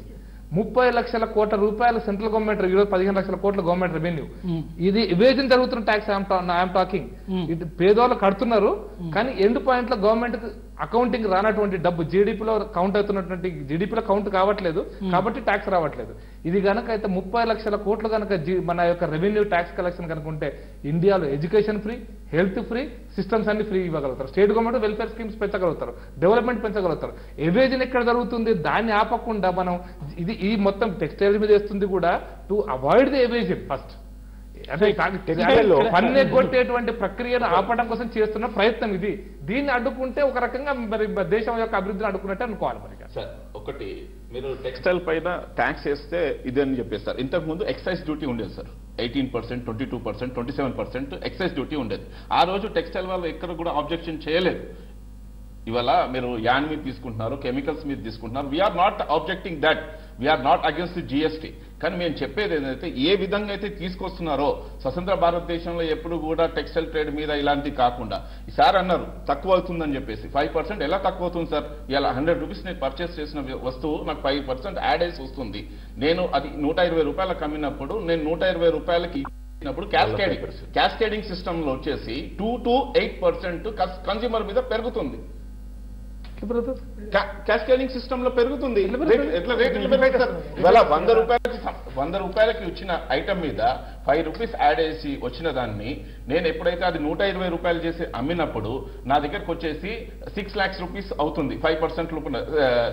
30 లక్షల కోట్ల రూపాయలు సెంట్రల్ గవర్నమెంట్ రెవెన్యూ, 15 లక్షల కోట్ల గవర్నమెంట్ రెవెన్యూ. ఇది ఎవేజన్ జరుగుతున్న ట్యాక్స్ ఐఎమ్ టాకింగ్. ఇది పేదవాళ్ళు కడుతున్నారు, కానీ ఎండ్ పాయింట్ లో గవర్నమెంట్ అకౌంటింగ్ రానటువంటి డబ్బు జీడిపిలో కౌంట్ అవుతున్నటువంటి జీడిపిలో కౌంట్ కావట్లేదు కాబట్టి ట్యాక్స్ రావట్లేదు. ఇది కనుక అయితే 30 లక్షల కోట్లు కనుక మన యొక్క రెవెన్యూ ట్యాక్స్ కలెక్షన్ కనుక ఉంటే ఇండియాలో education free, health free, systems అన్ని ఫ్రీ ఇవ్వగలుగుతారు. స్టేట్ గవర్నమెంట్ వెల్ఫేర్ స్కీమ్స్ పెంచగలుగుతారు, డెవలప్మెంట్ పెంచగలుగుతారు. ఎవేజన్ ఎక్కడ జరుగుతుంది దాన్ని ఆపకుండా మనం ఈ మొత్తం టెక్స్టైల్ మీద వేస్తుంది కూడా to avoid the evasion first. పన్ను కొట్టేటువంటి ప్రక్రియను ఆపడం కోసం చేస్తున్న ప్రయత్నం ఇది. దీన్ని అడ్డుకుంటే ఒక రకంగా మరి దేశం యొక్క అభివృద్ధిని అడ్డుకున్నట్టే అనుకోవాలి. మరి
సార్ ఒకటి మీరు టెక్స్టైల్ పైన ట్యాక్స్ వేస్తే ఇది అని చెప్పేస్తారు. ఇంతకు ముందు ఎక్సైజ్ డ్యూటీ ఉండేది సార్, 18%, 22%, 27% ఎక్సైజ్ డ్యూటీ ఉండేది. ఆ రోజు టెక్స్టైల్ వాళ్ళు ఎక్కడ కూడా ఆబ్జెక్షన్ చేయలేదు. ఇవాళ మీరు యాన్ మీద తీసుకుంటున్నారు, కెమికల్స్ మీద తీసుకుంటున్నారు. We're not objecting that, we're not against the GST. కానీ మేము చెప్పేది ఏంటంటే ఏ విధంగా అయితే తీసుకొస్తున్నారో స్వతంత్ర భారతదేశంలో ఎప్పుడు కూడా టెక్స్టైల్ ట్రేడ్ మీద ఇలాంటివి కాకుండా ఈసారి అన్నారు తక్కువ అవుతుందని చెప్పేసి. 5% ఎలా తక్కువ అవుతుంది సార్? ఇలా 100 రూపీస్ నేను పర్చేస్ చేసిన వస్తువు నాకు 5% యాడ్ వేసి వస్తుంది. నేను అది 120 రూపాయలకు అమ్మినప్పుడు నేను 120 రూపాయలకి క్యాస్కేడింగ్ సిస్టమ్ లో వచ్చేసి 2 to 8% కన్స్యూమర్ మీద పెరుగుతుంది. క్యాస్కేడింగ్ సిస్టమ్ లో పెరుగుతుంది. ఎట్లా రేట్లు పెరుగుతారు? ఇవాళ 100 రూపాయలకి వచ్చిన ఐటమ్ మీద 5 రూపీస్ యాడ్ చేసి వచ్చిన దాన్ని నేను ఎప్పుడైతే అది 120 రూపాయలు చేసి అమ్మినప్పుడు నా దగ్గరకు వచ్చేసి 6 lakhs రూపీస్ అవుతుంది. 5% లోపల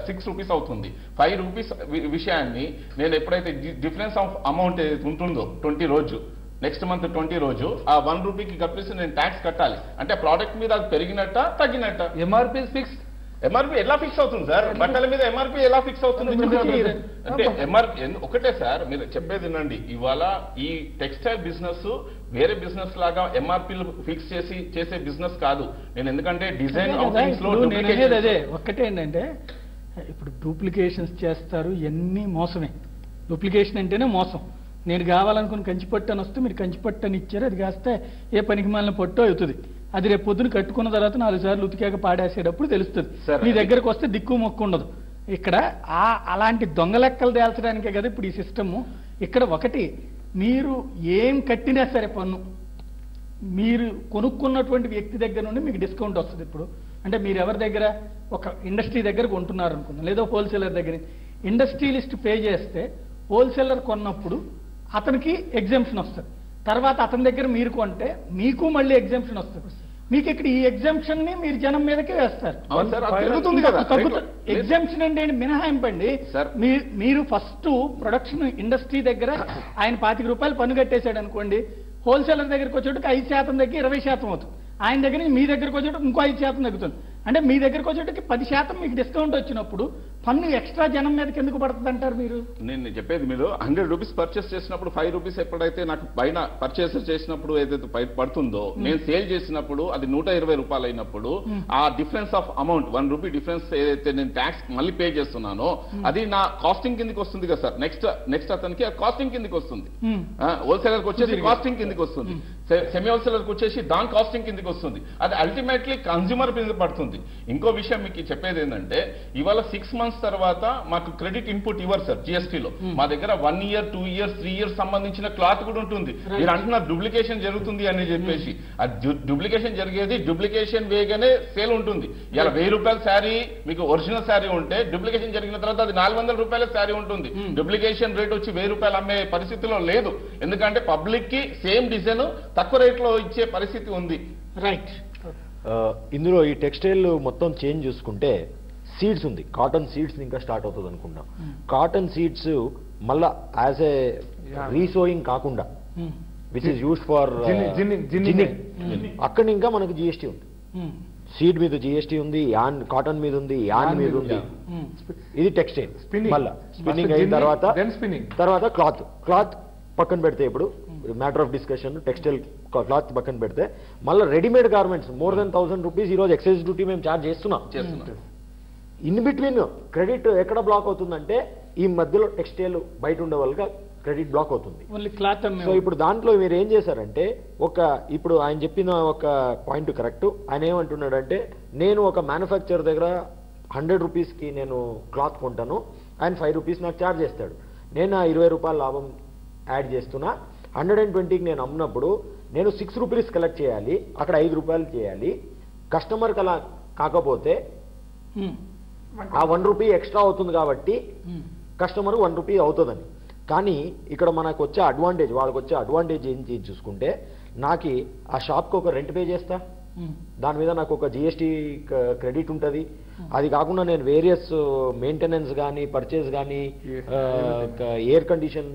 6 రూపీస్ అవుతుంది. 5 రూపీస్ విషయాన్ని నేను ఎప్పుడైతే డిఫరెన్స్ ఆఫ్ అమౌంట్ ఏదైతే ఉంటుందో 20 రోజు నెక్స్ట్ మంత్ 20 రోజు ఆ 1 రూపీకి కలిపేసి నేను ట్యాక్స్ కట్టాలి. అంటే ప్రోడక్ట్ మీద అది పెరిగినట్ట తగ్గినట్ట?
MRP fix.
ఎంఆర్పీ ఎలా ఫిక్స్ అవుతుంది సార్? బట్టల మీద ఎంఆర్పీ ఎలా ఫిక్స్ అవుతుంది? అంటే ఎంఆర్పీ ఒకటే సార్, మీరు చెప్పేది వినండి. ఇవాళ ఈ టెక్స్టైల్ బిజినెస్ వేరే బిజినెస్ లాగా ఎంఆర్పీలు ఫిక్స్ చేసే బిజినెస్ కాదు. నేను ఎందుకంటే డిజైన్
అదే ఒక్కటే ఏంటంటే ఇప్పుడు డూప్లికేషన్స్ చేస్తారు, ఎన్ని మోసమే. డూప్లికేషన్ అంటేనే మోసం. నేను కావాలనుకుని కంచిపట్టు అని వస్తే మీరు కంచిపట్టు అని ఇచ్చారు, అది కాస్తే ఏ పనికి మాలిన పట్టు అవుతుంది. అది రేపు పొద్దున కట్టుకున్న తర్వాత 4 సార్లు ఉతికాక పాడేసేటప్పుడు తెలుస్తుంది. మీ దగ్గరకు వస్తే దిక్కు మొక్కు ఉండదు. ఇక్కడ అలాంటి దొంగ లెక్కలు తేల్చడానికే కదా ఇప్పుడు ఈ సిస్టము. ఇక్కడ ఒకటి, మీరు ఏం కట్టినా సరే పన్ను మీరు కొనుక్కున్నటువంటి వ్యక్తి దగ్గర నుండి మీకు డిస్కౌంట్ వస్తుంది. ఇప్పుడు అంటే మీరు ఎవరి దగ్గర ఒక ఇండస్ట్రీ దగ్గర కొంటున్నారు అనుకుందాం, లేదా హోల్సేలర్ దగ్గర. ఇండస్ట్రియలిస్ట్ పే చేస్తే హోల్సేలర్ కొన్నప్పుడు అతనికి ఎగ్జామ్షన్ వస్తుంది. తర్వాత అతని దగ్గర మీరు కొంటే మీకు మళ్ళీ ఎగ్జామ్షన్ వస్తుంది. మీకు ఇక్కడ ఈ ఎగ్జామ్షన్ ని మీరు జనం మీదకే వేస్తారు. ఎగ్జామ్షన్ అంటే మినహాయింపండి. మీరు ఫస్ట్ ప్రొడక్షన్ ఇండస్ట్రీ దగ్గర ఆయన 25 రూపాయలు పన్ను కట్టేశాడు అనుకోండి, హోల్సేలర్ దగ్గరికి వచ్చేటికి 5% తగ్గి 20% అవుతుంది. ఆయన దగ్గర నుంచి మీ దగ్గరకు వచ్చేటప్పుడు ఇంకో 5% తగ్గుతుంది. అంటే మీ దగ్గరకు వచ్చేటకి 10% మీకు డిస్కౌంట్ వచ్చినప్పుడు పన్ను ఎక్స్ట్రా జనం మీదకి ఎందుకు పడుతుంది అంటారు మీరు?
నేను చెప్పేది, మీరు 100 రూపీస్ పర్చేస్ చేసినప్పుడు 5 రూపీస్ ఎప్పుడైతే నాకు పైన పర్చేస్ చేసినప్పుడు ఏదైతే పడుతుందో, నేను సేల్ చేసినప్పుడు అది 120 రూపాయలు అయినప్పుడు ఆ difference of amount 1 rupee difference ఏదైతే నేను ట్యాక్స్ మళ్ళీ పే చేస్తున్నానో అది నా కాస్టింగ్ కిందకి వస్తుంది కదా సార్. నెక్స్ట్ అతనికి కాస్టింగ్ కిందకి వస్తుంది. హోల్సేలర్కి వచ్చేసి కాస్టింగ్ కిందకి వస్తుంది, సెమీ హోల్సేలర్కి వచ్చేసి దాని కాస్టింగ్ కిందకి వస్తుంది. అది అల్టిమేట్లీ కన్జ్యూమర్ మీద పడుతుంది. ఇంకో విషయం మీకు చెప్పేది ఏంటంటే, ఇవాళ 6 months తర్వాత మాకు క్రెడిట్ ఇన్పుట్ ఇవ్వరు సార్ జిఎస్టీలో. మా దగ్గర 1 year 2 years 3 years సంబంధించిన క్లాత్ కూడా ఉంటుంది. మీరు అంటున్నారు డూప్లికేషన్ జరుగుతుంది అని చెప్పేసి, ఆ డూప్లికేషన్ జరిగేది డూప్లికేషన్ వేగానే సేల్ ఉంటుంది. ఇలా 1000 రూపాయల శారీ మీకు ఒరిజినల్ శారీ ఉంటే డూప్లికేషన్ జరిగిన తర్వాత అది 400 రూపాయల శారీ ఉంటుంది. డూప్లికేషన్ రేట్ వచ్చి 1000 రూపాయలు అమ్మే పరిస్థితిలో లేదు. ఎందుకంటే పబ్లిక్ కి సేమ్ డిజైన్ తక్కువ రేట్లో ఇచ్చే పరిస్థితి ఉంది.
రైట్.
ఇందులో ఈ టెక్స్టైల్ మొత్తం చేంజ్ చూసుకుంటే సీడ్స్ ఉంది, కాటన్ సీడ్స్ ఇంకా స్టార్ట్ అవుతుంది అనుకుంటాం. కాటన్ సీడ్స్ మళ్ళా యాజ్ ఏ రీసోయింగ్ కాకుండా విచ్ ఇస్ యూస్డ్ ఫర్ అక్కడ ఇంకా మనకు జిఎస్టీ ఉంది. సీడ్ మీద జిఎస్టీ ఉంది, యాన్ కాటన్ మీద ఉంది, యాన్ మీద ఉంది. ఇది టెక్స్టైల్. మళ్ళా స్పిన్నింగ్ అయిన తర్వాత క్లాత్ పక్కన పెడితే, ఇప్పుడు matter of discussion textile cloth పక్కన పెడితే మళ్ళీ readymade garments more than 1000 rupees ఈరోజు ఎక్సైజ్ డ్యూటీ మేము ఛార్జ్ చేస్తున్నాం. ఇన్ బిట్వీన్ క్రెడిట్ ఎక్కడ బ్లాక్ అవుతుందంటే ఈ మధ్యలో టెక్స్టైల్ బయట ఉండే వాళ్ళగా క్రెడిట్ బ్లాక్ అవుతుంది. సో ఇప్పుడు దాంట్లో మీరు ఏం చేశారంటే, ఇప్పుడు ఆయన చెప్పిన ఒక పాయింట్ కరెక్ట్. ఆయన ఏమంటున్నాడంటే, నేను ఒక మ్యానుఫ్యాక్చర్ దగ్గర 100 రూపీస్కి నేను క్లాత్ కొంటాను, ఆయన 5 రూపీస్ నాకు ఛార్జ్ చేస్తాడు. నేను ఆ 20 రూపాయల లాభం యాడ్ చేస్తున్నా. 120కి నేను అమ్మినప్పుడు నేను 6 రూపీస్ కలెక్ట్ చేయాలి, అక్కడ 5 రూపాయలు చేయాలి. కస్టమర్కి అలా కాకపోతే ఆ 1 రూపీ ఎక్స్ట్రా అవుతుంది కాబట్టి కస్టమర్ 1 రూపీ అవుతుందని. కానీ ఇక్కడ మనకు వచ్చే అడ్వాంటేజ్, వాళ్ళకి వచ్చే అడ్వాంటేజ్ ఏంటి చూసుకుంటే, నాకు ఆ షాప్కి ఒక రెంట్ పే చేస్తా, దాని మీద నాకు ఒక జిఎస్టీ క్రెడిట్ ఉంటుంది. అది కాకుండా నేను వేరియస్ మెయింటెనెన్స్ కానీ, పర్చేస్ కానీ, ఎయిర్ కండిషన్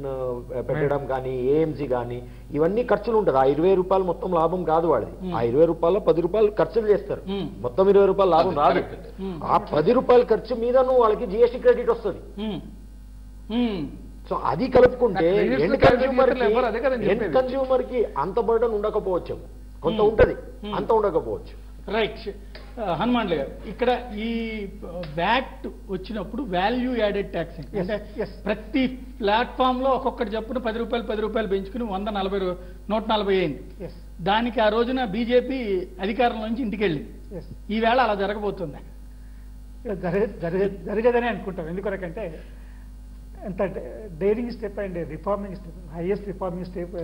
పెట్టడం కానీ, ఏఎంసీ కానీ, ఇవన్నీ ఖర్చులు ఉంటుంది. ఆ 20 రూపాయలు మొత్తం లాభం కాదు వాడిది. ఆ 20 రూపాయలు 10 రూపాయలు ఖర్చులు చేస్తారు, మొత్తం 20 రూపాయలు లాభం రాదు. ఆ 10 రూపాయల ఖర్చు మీద నువ్వు వాళ్ళకి జిఎస్టీ క్రెడిట్ వస్తుంది. సో అది కలుపుకుంటే ఎండ్ కన్స్యూమర్ కి అంత బర్డన్ ఉండకపోవచ్చు, కొంత ఉంటది, అంత ఉండకపోవచ్చు.
రైట్. హనుమాన్లు గారు, ఇక్కడ ఈ వ్యాట్ వచ్చినప్పుడు వాల్యూ యాడెడ్ ట్యాక్స్ అంటే ప్రతి ప్లాట్ఫామ్ లో ఒక్కొక్కటి చెప్పున 10 రూపాయలు పెంచుకుని 140 అయింది. దానికి ఆ రోజున బీజేపీ అధికారం నుంచి ఇంటికి వెళ్ళింది. ఈవేళ అలా జరగబోతుంది.
జరగదని అనుకుంటాం. ఎందుకొరకంటే ఎంత daring step and reforming step, highest reforming step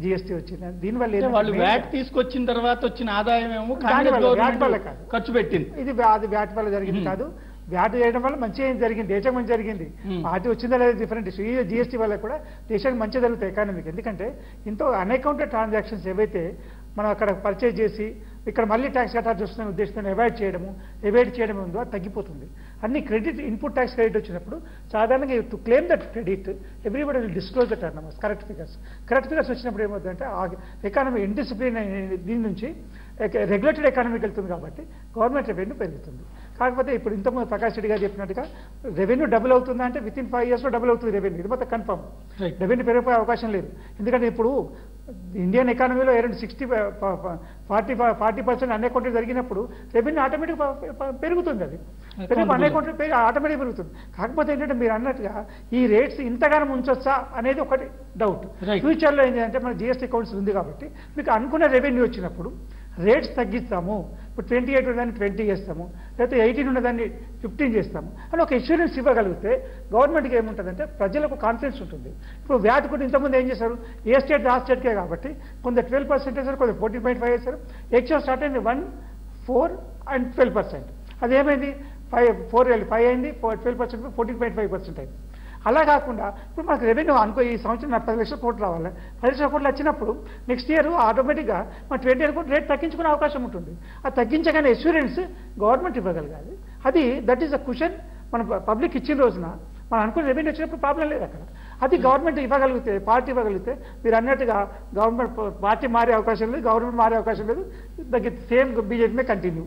GST వచ్చింది. దీనివల్ల
వాళ్ళు వ్యాట్ తీసుకొచ్చిన తర్వాత వచ్చిన ఆదాయం ఏమో ఖర్చు పెట్టింది.
అది వ్యాట్ వల్ల జరిగింది కాదు. వ్యాట్ చేయడం వల్ల మంచి ఏం జరిగింది, దేశం మంచి జరిగింది. పార్టీ వచ్చిందా లేదా డిఫరెంట్ ఇష్యూ. ఈ జిఎస్టీ వల్ల కూడా దేశానికి మంచి జరుగుతాయి ఎకానమీకి. ఎందుకంటే ఇంతో అన్అకౌంటెడ్ ట్రాన్సాక్షన్స్ ఏవైతే మనం అక్కడ పర్చేజ్ చేసి ఇక్కడ మళ్ళీ ట్యాక్స్ కట్టాల్సి వస్తున్న ఉద్దేశంతో ఎవాయిడ్ చేయడం ఉందో అది తగ్గిపోతుంది. అన్ని క్రెడిట్ ఇన్పుట్ ట్యాక్స్ క్రెడిట్ వచ్చినప్పుడు సాధారణంగా to claim that credit everybody will disclose the turnovers, correct figures వచ్చినప్పుడు ఏమవుతుందంటే ఆ ఎకానమీ ఇండిసిప్లిన్ దీని నుంచి రెగ్యులేటెడ్ ఎకానమీకి వెళ్తుంది కాబట్టి గవర్నమెంట్ రెవెన్యూ పెరుగుతుంది. కాకపోతే ఇప్పుడు ఇంతకుముందు ప్రకాష్ రెడ్డి గారు చెప్పినట్టుగా రెవెన్యూ డబుల్ అవుతుందా అంటే విత్ ఇన్ 5 years డబుల్ అవుతుంది రెవెన్యూ. ఇది మొత్తం కన్ఫర్మ్. రెవెన్యూ పెరిగిపోయే అవకాశం లేదు. ఎందుకంటే ఇప్పుడు ఇండియన్ ఎకానమీలో అరౌండ్ 40% అన్అకౌంటెడ్ జరిగినప్పుడు రెవెన్యూ ఆటోమేటిక్ పెరుగుతుంది. అది అన్అకౌంటెడ్ ఆటోమేటిక్ పెరుగుతుంది. కాకపోతే ఏంటంటే మీరు అన్నట్టుగా ఈ రేట్స్ ఇంతగానో ఉంచొచ్చా అనేది ఒకటి డౌట్. ఫ్యూచర్లో ఏంటంటే మన జిఎస్టీ కౌన్సిల్ ఉంది కాబట్టి మీకు అనుకున్న రెవెన్యూ వచ్చినప్పుడు రేట్స్ తగ్గిస్తాము. ఇప్పుడు 28 ఉన్నదాన్ని 20 చేస్తాము, లేకపోతే 18 ఉన్నదాన్ని 15 చేస్తాము అని ఒక ఇన్సూరెన్స్ ఇవ్వగలిగితే గవర్నమెంట్కి ఏముంటుందంటే ప్రజలకు కాన్ఫిడెన్స్ ఉంటుంది. ఇప్పుడు వ్యాట్ కూడా ఇంతకుముందు ఏం చేశారు, ఏ స్టేట్ ఆ స్టేట్కే కాబట్టి కొంత 12% వేశారు, కొంత 14.5 వేశారు. ఎక్స్ట్రా స్టార్ట్ అయింది 4 and 12%. అదేమైంది 5 అయింది, 12% 14.5% అయింది. అలా కాకుండా ఇప్పుడు మనకు రెవెన్యూ అనుకో ఈ సంవత్సరం 10 లక్షల కోట్లు రావాలి. 10 లక్షల కోట్లు వచ్చినప్పుడు నెక్స్ట్ ఇయర్ ఆటోమేటిక్గా మన 20 కోట్లు రేట్ తగ్గించుకునే అవకాశం ఉంటుంది. ఆ తగ్గించగానే అష్యూరెన్స్ గవర్నమెంట్ ఇవ్వగలగాలి. అది దట్ ఈస్ అ క్వశ్చన్. మన పబ్లిక్ ఇచ్చిన రోజున మనం అనుకున్న రెవెన్యూ వచ్చినప్పుడు ప్రాబ్లం లేదు అక్కడ. అది గవర్నమెంట్ ఇవ్వగలిగితే, పార్టీ ఇవ్వగలిగితే, మీరు అన్నట్టుగా గవర్నమెంట్ పార్టీ మారే అవకాశం లేదు, గవర్నమెంట్ మారే అవకాశం లేదు, సేమ్ బీజేపీ మీద కంటిన్యూ.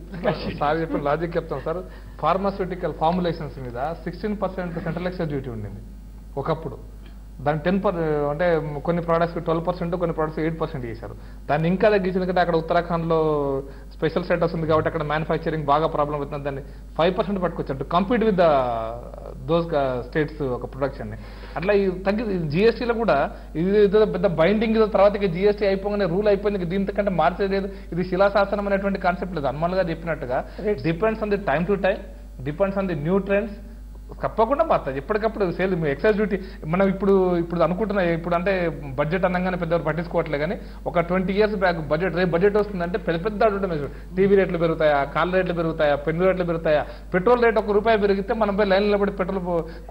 సార్ చెప్పిన లాజిక్ చెప్తాం సార్. ఫార్మాస్యూటికల్ ఫార్ములేషన్స్ మీద 16% సెంట్రల్ ఎక్సైజ్ డ్యూటీ ఉండింది ఒకప్పుడు. దాన్ని 10% అంటే కొన్ని ప్రోడక్ట్స్కి 12%, కొన్ని ప్రోడక్ట్స్ 8% చేశారు. దాన్ని ఇంకా తగ్గించింది. ఎందుకంటే అక్కడ ఉత్తరాఖండ్లో స్పెషల్ స్టేటస్ ఉంది కాబట్టి అక్కడ మ్యానుఫ్యాక్చరింగ్ బాగా ప్రాబ్లం అవుతుంది. దాన్ని 5% పట్టుకొచ్చారు కంపీట్ విత్ దోస్ స్టేట్స్ ఒక ప్రొడక్షన్ని. అట్లా ఈ తగ్గి జిఎస్టీలో కూడా ఇది పెద్ద బైండింగ్ తర్వాత జిఎస్టీ అయిపోగానే రూల్ అయిపోయింది, దీంతకంటే మార్చేది ఇది శిలాశాసనం అనేటువంటి కాన్సెప్ట్ లేదు. హనుమాన్ గారు చెప్పినట్టుగా depends on the time to time, depends on the new trends. తప్పకుండా మారుతుంది ఎప్పటికప్పుడు. సేల్ ఎక్సైజ్ డ్యూటీ మనం ఇప్పుడు అనుకుంటున్నా, ఇప్పుడు అంటే బడ్జెట్ అనగానే పెద్దవారు పట్టించుకోవట్లే, కానీ ఒక 20 years బ్యాక్ రేపు బడ్జెట్ వస్తుందంటే పెద్ద పెద్ద అడ్వర్టైజ్మెంట్. టీవీ రేట్లు పెరుగుతాయా, కాల్ రేట్లు పెరుగుతాయా, పెన్ను రేట్లు పెరుగుతాయా, పెట్రోల్ రేట్ ₹1 పెరిగితే మనం పోయి లైన్లో పడి పెట్రోల్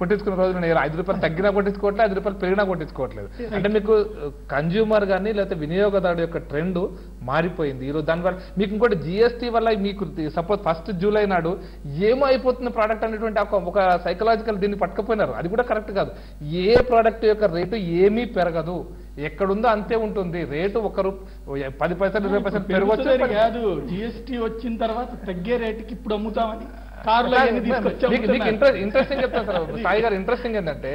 కొట్టించుకున్న రోజులు ₹5 తగ్గినా కొట్టించుకోవట్లేదు, ₹5 పెరిగినా కొట్టించుకోవట్లేదు. అంటే మీకు కన్జ్యూమర్ కానీ లేకపోతే వినియోగదారుడు యొక్క ట్రెండ్ మారిపోయింది ఈరోజు. దానివల్ల మీకు ఇంకోటి జిఎస్టీ వల్ల మీకు సపోజ్ 1st July నాడు ఏమో అయిపోతుంది ప్రోడక్ట్ అనేటువంటి ఒక సైకలాజికల్ దీన్ని పట్టుకపోయినారు. అది కూడా కరెక్ట్ కాదు. ఏ ప్రోడక్ట్ యొక్క రేటు ఏమీ పెరగదు, ఎక్కడుందో అంతే ఉంటుంది. రేటు 10 పైసలు 20 పెరగవచ్చు
కాదు. జిఎస్టీ వచ్చిన తర్వాత తగ్గే రేటుకి ఇప్పుడు అమ్ముతామని
ఇంట్రెస్టింగ్ చెప్తాను సార్ సాయి గారు. ఇంట్రెస్టింగ్ ఏంటంటే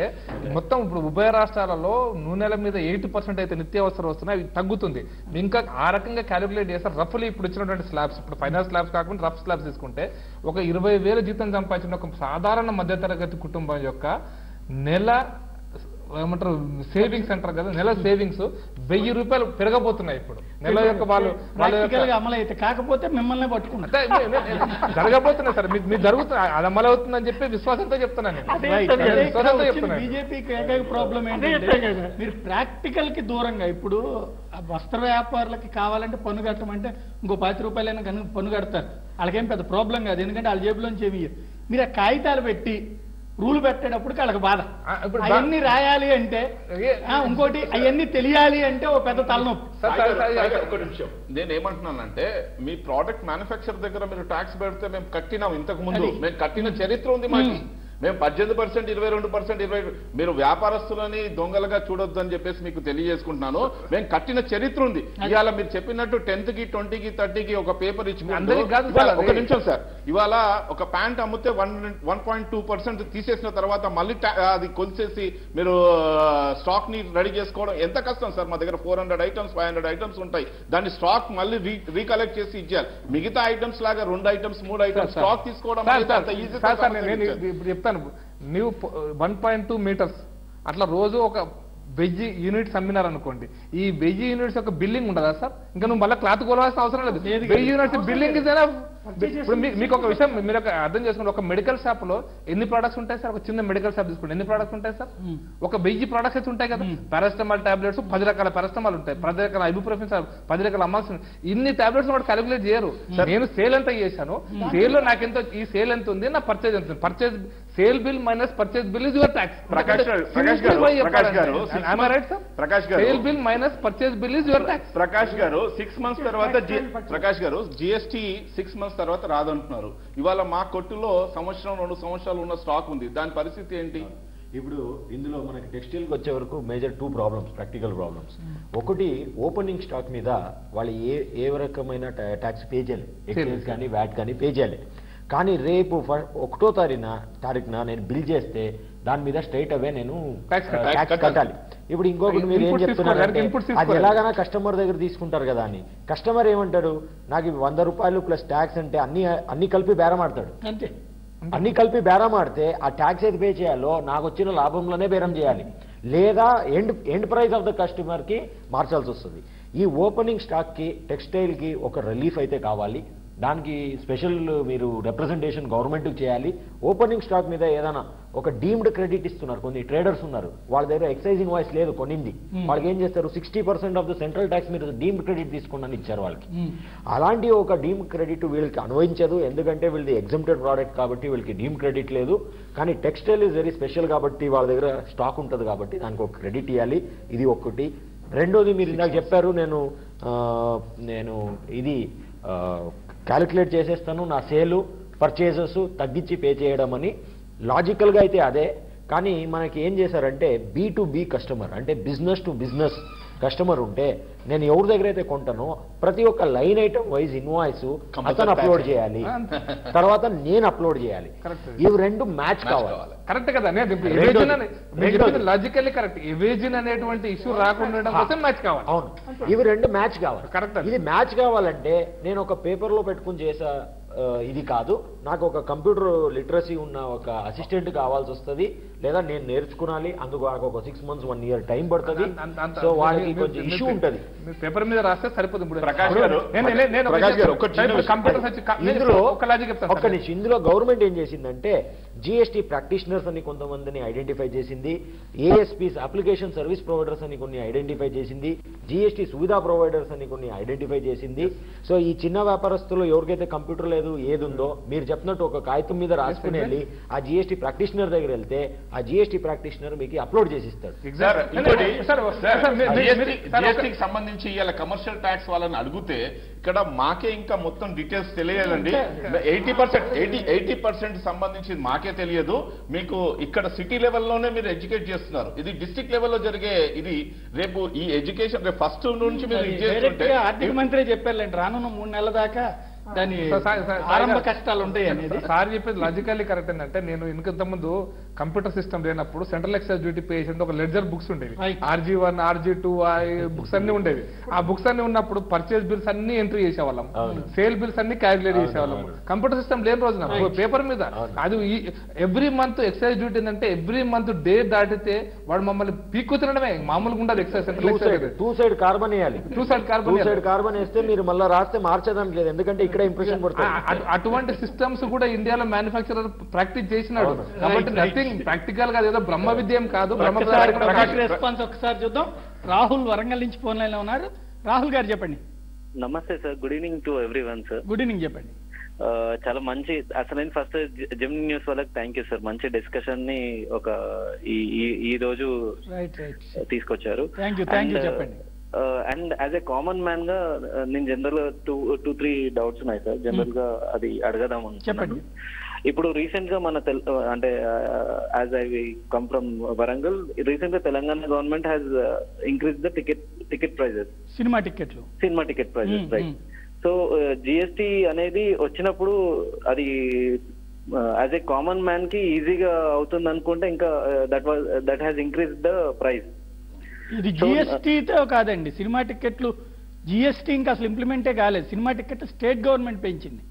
మొత్తం ఇప్పుడు ఉభయ రాష్ట్రాలలో నూనెల మీద 80% అయితే నిత్యావసర వస్తున్నాయి, అవి తగ్గుతుంది. ఇంకా ఆ రకంగా క్యాలిక్యులేట్ చేస్తారు. రఫ్లీ ఇప్పుడు ఇచ్చినటువంటి స్లాబ్స్, ఇప్పుడు ఫైనల్ స్లాబ్స్ కాకుండా రఫ్ స్లాబ్స్ తీసుకుంటే ఒక 20,000 జీతం సంపాదించిన ఒక సాధారణ మధ్యతరగతి కుటుంబం యొక్క నెల ఏమంటారు సేవింగ్స్ అంటారు కదా, నెల సేవింగ్స్ ₹1000 పెరగబోతున్నాయి ఇప్పుడు నెల యొక్క వాళ్ళు
అమలైతే. కాకపోతే మిమ్మల్ని పట్టుకుంటే
జరగబోతున్నాయి సార్. మీకు జరుగుతుంది, అది అమలవుతుందని చెప్పి విశ్వాసంతో చెప్తున్నాను.
బీజేపీకి ఏకైక ప్రాబ్లం ఏంటంటే మీరు ప్రాక్టికల్ కి దూరంగా. ఇప్పుడు వస్త్ర వ్యాపారులకి కావాలంటే పన్ను కట్టమంటే ఇంకో ₹10 కనుక పన్ను కడతారు. వాళ్ళకేం పెద్ద ప్రాబ్లం కాదు, ఎందుకంటే వాళ్ళ జేబులోంచి ఏమి. మీరు ఆ కాగితాలు పెట్టి రూల్ పెట్టేటప్పుడు వాళ్ళకి బాధ. అవన్నీ రాయాలి అంటే ఇంకోటి, అవన్నీ తెలియాలి అంటే ఓ పెద్ద తలనొప్పి.
ఒక నిమిషం, నేను ఏమంటున్నానంటే మీ ప్రోడక్ట్ మ్యానుఫ్యాక్చర్ దగ్గర మీరు ట్యాక్స్ పెడితే మేము కట్టినాం, ఇంతకు ముందు మేము కట్టిన చరిత్ర ఉంది మాకు. మేము 18%, 22%, మీరు వ్యాపారస్తులని దొంగలుగా చూడొద్దు అని చెప్పేసి మీకు తెలియజేసుకుంటున్నాను. మేము కట్టిన చరిత్ర ఉంది. ఇవాళ మీరు చెప్పినట్టు 10th కి 20 కి 30 కి ఒక పేపర్ ఇచ్చుకుంటే ఒక నిమిషం సార్, ఇవాళ ఒక ప్యాంట్ అమ్మితే 1.2% తీసేసిన తర్వాత మళ్ళీ అది కొలిసేసి మీరు స్టాక్ ని రెడీ చేసుకోవడం ఎంత కష్టం సార్. మా దగ్గర 400 items 500 items ఉంటాయి. దాన్ని స్టాక్ మళ్ళీ రీకలెక్ట్ చేసి ఇచ్చేయాలి. మిగతా ఐటమ్స్ లాగా 2 items 3 items స్టాక్ తీసుకోవడం అంత ఈజీ.
నీవు 1.2 meters అట్లా రోజు ఒక 1000 యూనిట్స్ అమ్మినారనుకోండి, ఈ 1000 యూనిట్స్ యొక్క బిల్లింగ్ ఉండదా సార్? ఇంకా నువ్వు మళ్ళీ క్లాత్ కొలవాల్సిన అవసరం లేదు. 1000 యూనిట్స్ బిల్లింగ్ ఇదేనా? ఇప్పుడు మీకు ఒక విషయం మీరు అర్థం చేసుకోండి. ఒక మెడికల్ షాప్ లో ఎన్ని ప్రొడక్ట్స్ ఉంటాయి సార్? ఒక చిన్న మెడికల్ షాప్ తీసుకోండి, ఎన్ని ప్రొడక్ట్స్ ఉంటాయి సార్? ఒక 1000 ప్రొడక్ట్స్ అయితే ఉంటాయి కదా. పారాసిటమాల్ టాబ్లెట్స్ 10 రకాల పారాసిటమాల్ ఉంటాయి, 10 రకాల ఐబుప్రోఫెన్ 10 రకాల అమ్మాల్సిన ఇన్ని టాబ్లెట్స్ కూడా క్యాలిక్యులేట్ చేయరు. నేను సేల్ ఎంత చేశాను, సేల్ లో నాకు ఎంత, ఈ సేల్ ఎంత ఉంది, నా పర్చేజ్ ఎంత ఉంది, purchase sale bill minus purchase bill is your tax.
Prakash garu
sale bill minus purchase bill is your tax.
Prakash garu 6 months తర్వాత ప్రకాష్ గారు జిఎస్టీ 6 months తర్వాత రాదంటున్నారు. ఇవాళ మా కొట్టులో 1-2 సంవత్సరాలు ఉన్న స్టాక్ ఉంది, దాని పరిస్థితి ఏంటి?
ఇప్పుడు ఇందులో మనకి టెక్స్టైల్కి వచ్చే వరకు మేజర్ 2 ప్రాబ్లమ్స్, ప్రాక్టికల్ ప్రాబ్లమ్స్. ఒకటి, ఓపెనింగ్ స్టాక్ మీద వాళ్ళు ఏ రకమైన ట్యాక్స్ పే చేయాలి, ఎక్సైజ్ కానీ వ్యాట్ కానీ పే చేయాలి. కానీ రేపు 1వ తారీఖున నేను బిల్ చేస్తే దాని మీద స్ట్రైట్ అవే నేను ట్యాక్స్ కట్టాలి. ఇప్పుడు ఇంకొకటి మీరు ఏం చెప్తున్నారంటే అది ఎలాగైనా కస్టమర్ దగ్గర తీసుకుంటారు కదా అని. కస్టమర్ ఏమంటాడు, నాకు ₹100 ప్లస్ ట్యాక్స్ అంటే అన్ని కలిపి బేరం ఆడతాడు. అన్ని కలిపి బేరం ఆడితే ఆ ట్యాక్స్ ఏది పే చేయాలో నాకు వచ్చిన లాభంలోనే బేరం చేయాలి, లేదా end price of the customer కి మార్చాల్సి వస్తుంది. ఈ ఓపెనింగ్ స్టాక్ కి టెక్స్టైల్ కి ఒక రిలీఫ్ అయితే కావాలి. దానికి స్పెషల్ మీరు రిప్రజెంటేషన్ గవర్నమెంట్కి చేయాలి. ఓపెనింగ్ స్టాక్ మీద ఏదైనా ఒక డీమ్డ్ క్రెడిట్ ఇస్తున్నారు, కొన్ని ట్రేడర్స్ ఉన్నారు, వాళ్ళ దగ్గర ఎక్సైజ్ ఇన్వాయిస్ లేదు కొనింది, వాళ్ళకి ఏం చేస్తారు 60% ఆఫ్ ద సెంట్రల్ ట్యాక్స్ మీరు డీమ్డ్ క్రెడిట్ తీసుకోండి ఇచ్చారు వాళ్ళకి. అలాంటి ఒక డీమ్ క్రెడిట్ వీళ్ళకి అన్వయించదు, ఎందుకంటే వీళ్ళది ఎగ్జంప్టెడ్ ప్రోడక్ట్ కాబట్టి వీళ్ళకి డీమ్ క్రెడిట్ లేదు. కానీ టెక్స్టైల్ ఈజ్ వెరీ స్పెషల్ కాబట్టి వాళ్ళ దగ్గర స్టాక్ ఉంటుంది కాబట్టి దానికి ఒక క్రెడిట్ ఇవ్వాలి. ఇది ఒకటి. రెండోది మీరు ఇందాక చెప్పారు, నేను ఇది క్యాలిక్యులేట్ చేసేస్తాను నా సేలు పర్చేజెస్ తగ్గించి పే చేయడం అని. లాజికల్గా అయితే అదే, కానీ మనకి ఏం చేశారంటే B2B కస్టమర్ అంటే బిజినెస్ టు బిజినెస్ కస్టమర్ ఉంటే నేను ఎవరి దగ్గర అయితే కొంటానో ప్రతి ఒక్క లైన్ ఐటమ్ వైజ్ ఇన్వాయిస్ అతను అప్లోడ్ చేయాలి, తర్వాత నేను అప్లోడ్ చేయాలి. ఇవి రెండు మ్యాచ్ కావాలి.
కరెక్ట్ కదా, లాజికల్లీ కరెక్ట్. ఎవేజిన్ అనేటువంటి ఇష్యూ రాకుండా మ్యాచ్ కావాలి.
అవును, ఇవి రెండు మ్యాచ్ కావాలి. కరెక్ట్. ఇది మ్యాచ్ కావాలంటే నేను ఒక పేపర్లో పెట్టుకుని చేసా ఇది కాదు, నాకు ఒక కంప్యూటర్ లిటరసీ ఉన్న ఒక అసిస్టెంట్ కావాల్సి వస్తుంది, లేదా నేను నేర్చుకునాలి, అందుకు నాకు ఒక 6 months 1 year టైం పడుతుంది. సో వాళ్ళకి కొంచెం ఇష్యూ ఉంటుంది.
పేపర్ మీద రాస్తే సరిపోతుంది.
ఇందులో గవర్నమెంట్ ఏం చేసిందంటే జిఎస్టీ ప్రాక్టీషనర్స్ అని కొంతమందిని ఐడెంటిఫై చేసింది, ఏఎస్పీస్ అప్లికేషన్ సర్వీస్ ప్రొవైడర్స్ అని కొన్ని ఐడెంటిఫై చేసింది, జిఎస్టీ సువిధా ప్రొవైడర్స్ అని కొన్ని ఐడెంటిఫై చేసింది. సో ఈ చిన్న వ్యాపారస్తులు ఎవరికైతే కంప్యూటర్ లేదు ఏది ఉందో మీరు చెప్పినట్టు ఒక కాగితం మీద రాసుకుని వెళ్ళి ఆ జిఎస్టీ ప్రాక్టీషనర్ దగ్గర వెళ్తే ఆ జిఎస్టీ ప్రాక్టీషనర్ మీకు అప్లోడ్ చేసి ఇస్తాడు.
జిఎస్టీకి సంబంధించి ఇలా కమర్షియల్ ట్యాక్స్ వాళ్ళని అడిగితే ఇక్కడ మాకే ఇంకా మొత్తం డీటెయిల్స్ తెలియాలండి. 80% సంబంధించి మాకే తెలియదు, మీకు ఇక్కడ సిటీ లెవెల్లోనే మీరు ఎడ్యుకేట్ చేస్తున్నారు. ఇది డిస్ట్రిక్ట్ లెవెల్లో జరిగే ఇది. రేపు ఈ ఎడ్యుకేషన్ రేపు ఫస్ట్ నుంచి మీరు
ఆర్థిక మంత్రి చెప్పారులేండి, రానున్న 3 నెలల దాకా దాని ఆరంభ కష్టాలు ఉంటాయి అనేది.
సార్ చెప్పేది లాజికల్లీ కరెక్ట్ ఏంటంటే, నేను ఇంత ముందు కంప్యూటర్ సిస్టమ్ లేనప్పుడు సెంట్రల్ ఎక్సైజ్ డ్యూటీ పే చేసి ఒక లెడ్జర్ బుక్స్ ఉండేవి, RG1 RG2 బుక్స్ అన్ని ఉండేవి. ఆ బుక్స్ అన్ని ఉన్నప్పుడు పర్చేజ్ బిల్స్ అన్ని ఎంట్రీ చేసేవాళ్ళం, సేల్ బిల్స్ అన్ని క్యాలిక్యులేట్ చేసేవాళ్ళం. కంప్యూటర్ సిస్టమ్ లేని రోజున పేపర్ మీద అది ఎవ్రీ మంత్ ఎక్సైజ్ డ్యూటీ అంటే ఎవ్రీ మంత్ డే దాటితే వాడు మమ్మల్ని పీక్కు తినడమే, మామూలుగా ఉండదు ఎక్సైజ్.
టూ సైడ్ కార్బన్ వేయాలి, టూ సైడ్ కార్బన్ వేస్తే మీరు మళ్ళీ రాస్తే మార్చేదానికి లేదు, ఎందుకంటే ఇక్కడ ఇంప్రెషన్ పడుతుంది.
అటువంటి సిస్టమ్స్ కూడా ఇండియాలో మ్యానుఫ్యాక్చరర్ ప్రాక్టీస్ చేసినాడు కాబట్టి నథింగ్ ప్రాక్టికల్ గా ఏదో బ్రహ్మ విద్యం కాదు.
రెస్పాన్స్ ఒకసారి చూద్దాం. రాహుల్ వరంగల్ నుంచి ఫోన్ లైన్ లో ఉన్నారు. రాహుల్ గారు చెప్పండి.
నమస్తే sir, good evening to everyone sir.
Good evening చెప్పండి.
చాలా మంచి నేను ఫస్ట్ జెమిని న్యూస్ వాళ్ళకి థ్యాంక్ యూ సార్, మంచి డిస్కషన్ ని ఒక ఈ రోజు తీసుకొచ్చారు. And as a common man గా నేను జనరల్ గా 2-3 డౌట్స్ ఉన్నాయి సార్. జనరల్ గా అది అడగదాం అనుకుంటున్నాను. ఇప్పుడు రీసెంట్ గా మన అంటే as I come from Warangal, recent గా Telangana government has increase the ticket prices, cinema ticket prices, right? So GST అనేది వచ్చినప్పుడు అది యాజ్ ఏ కామన్ మ్యాన్ కి ఈజీగా అవుతుంది అనుకుంటే ఇంకా that has increase the price.
ఇది జిఎస్టీతో కాదండి, సినిమా టికెట్లు జిఎస్టీ ఇంకా అసలు ఇంప్లిమెంటే కాలేదు. సినిమా టికెట్ స్టేట్ గవర్నమెంట్ పెంచింది.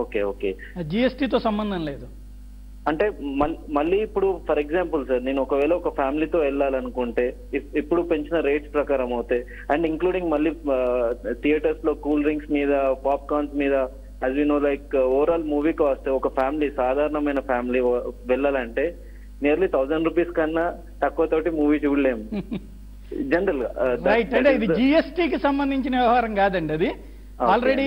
ఓకే ఓకే,
జిఎస్టీతో సంబంధం లేదు.
అంటే మళ్ళీ ఇప్పుడు ఫర్ ఎగ్జాంపుల్ సార్, నేను ఒకవేళ ఒక ఫ్యామిలీతో వెళ్ళాలనుకుంటే ఇప్పుడు పెంచిన రేట్స్ ప్రకారం అవుతాయి, అండ్ ఇంక్లూడింగ్ మళ్ళీ థియేటర్స్ లో కూల్ డ్రింక్స్ మీద, పాప్కార్న్స్ మీద, as you know like overall movie cost ఒక ఫ్యామిలీ, సాధారణమైన ఫ్యామిలీ వెళ్ళాలంటే నియర్లీ 1000 రూపీస్ కన్నా తక్కువ తోటి మూవీ చూడలేము జనరల్ గా.
అంటే ఇది జిఎస్టీకి సంబంధించిన వ్యవహారం కాదండి, అది ఆల్రెడీ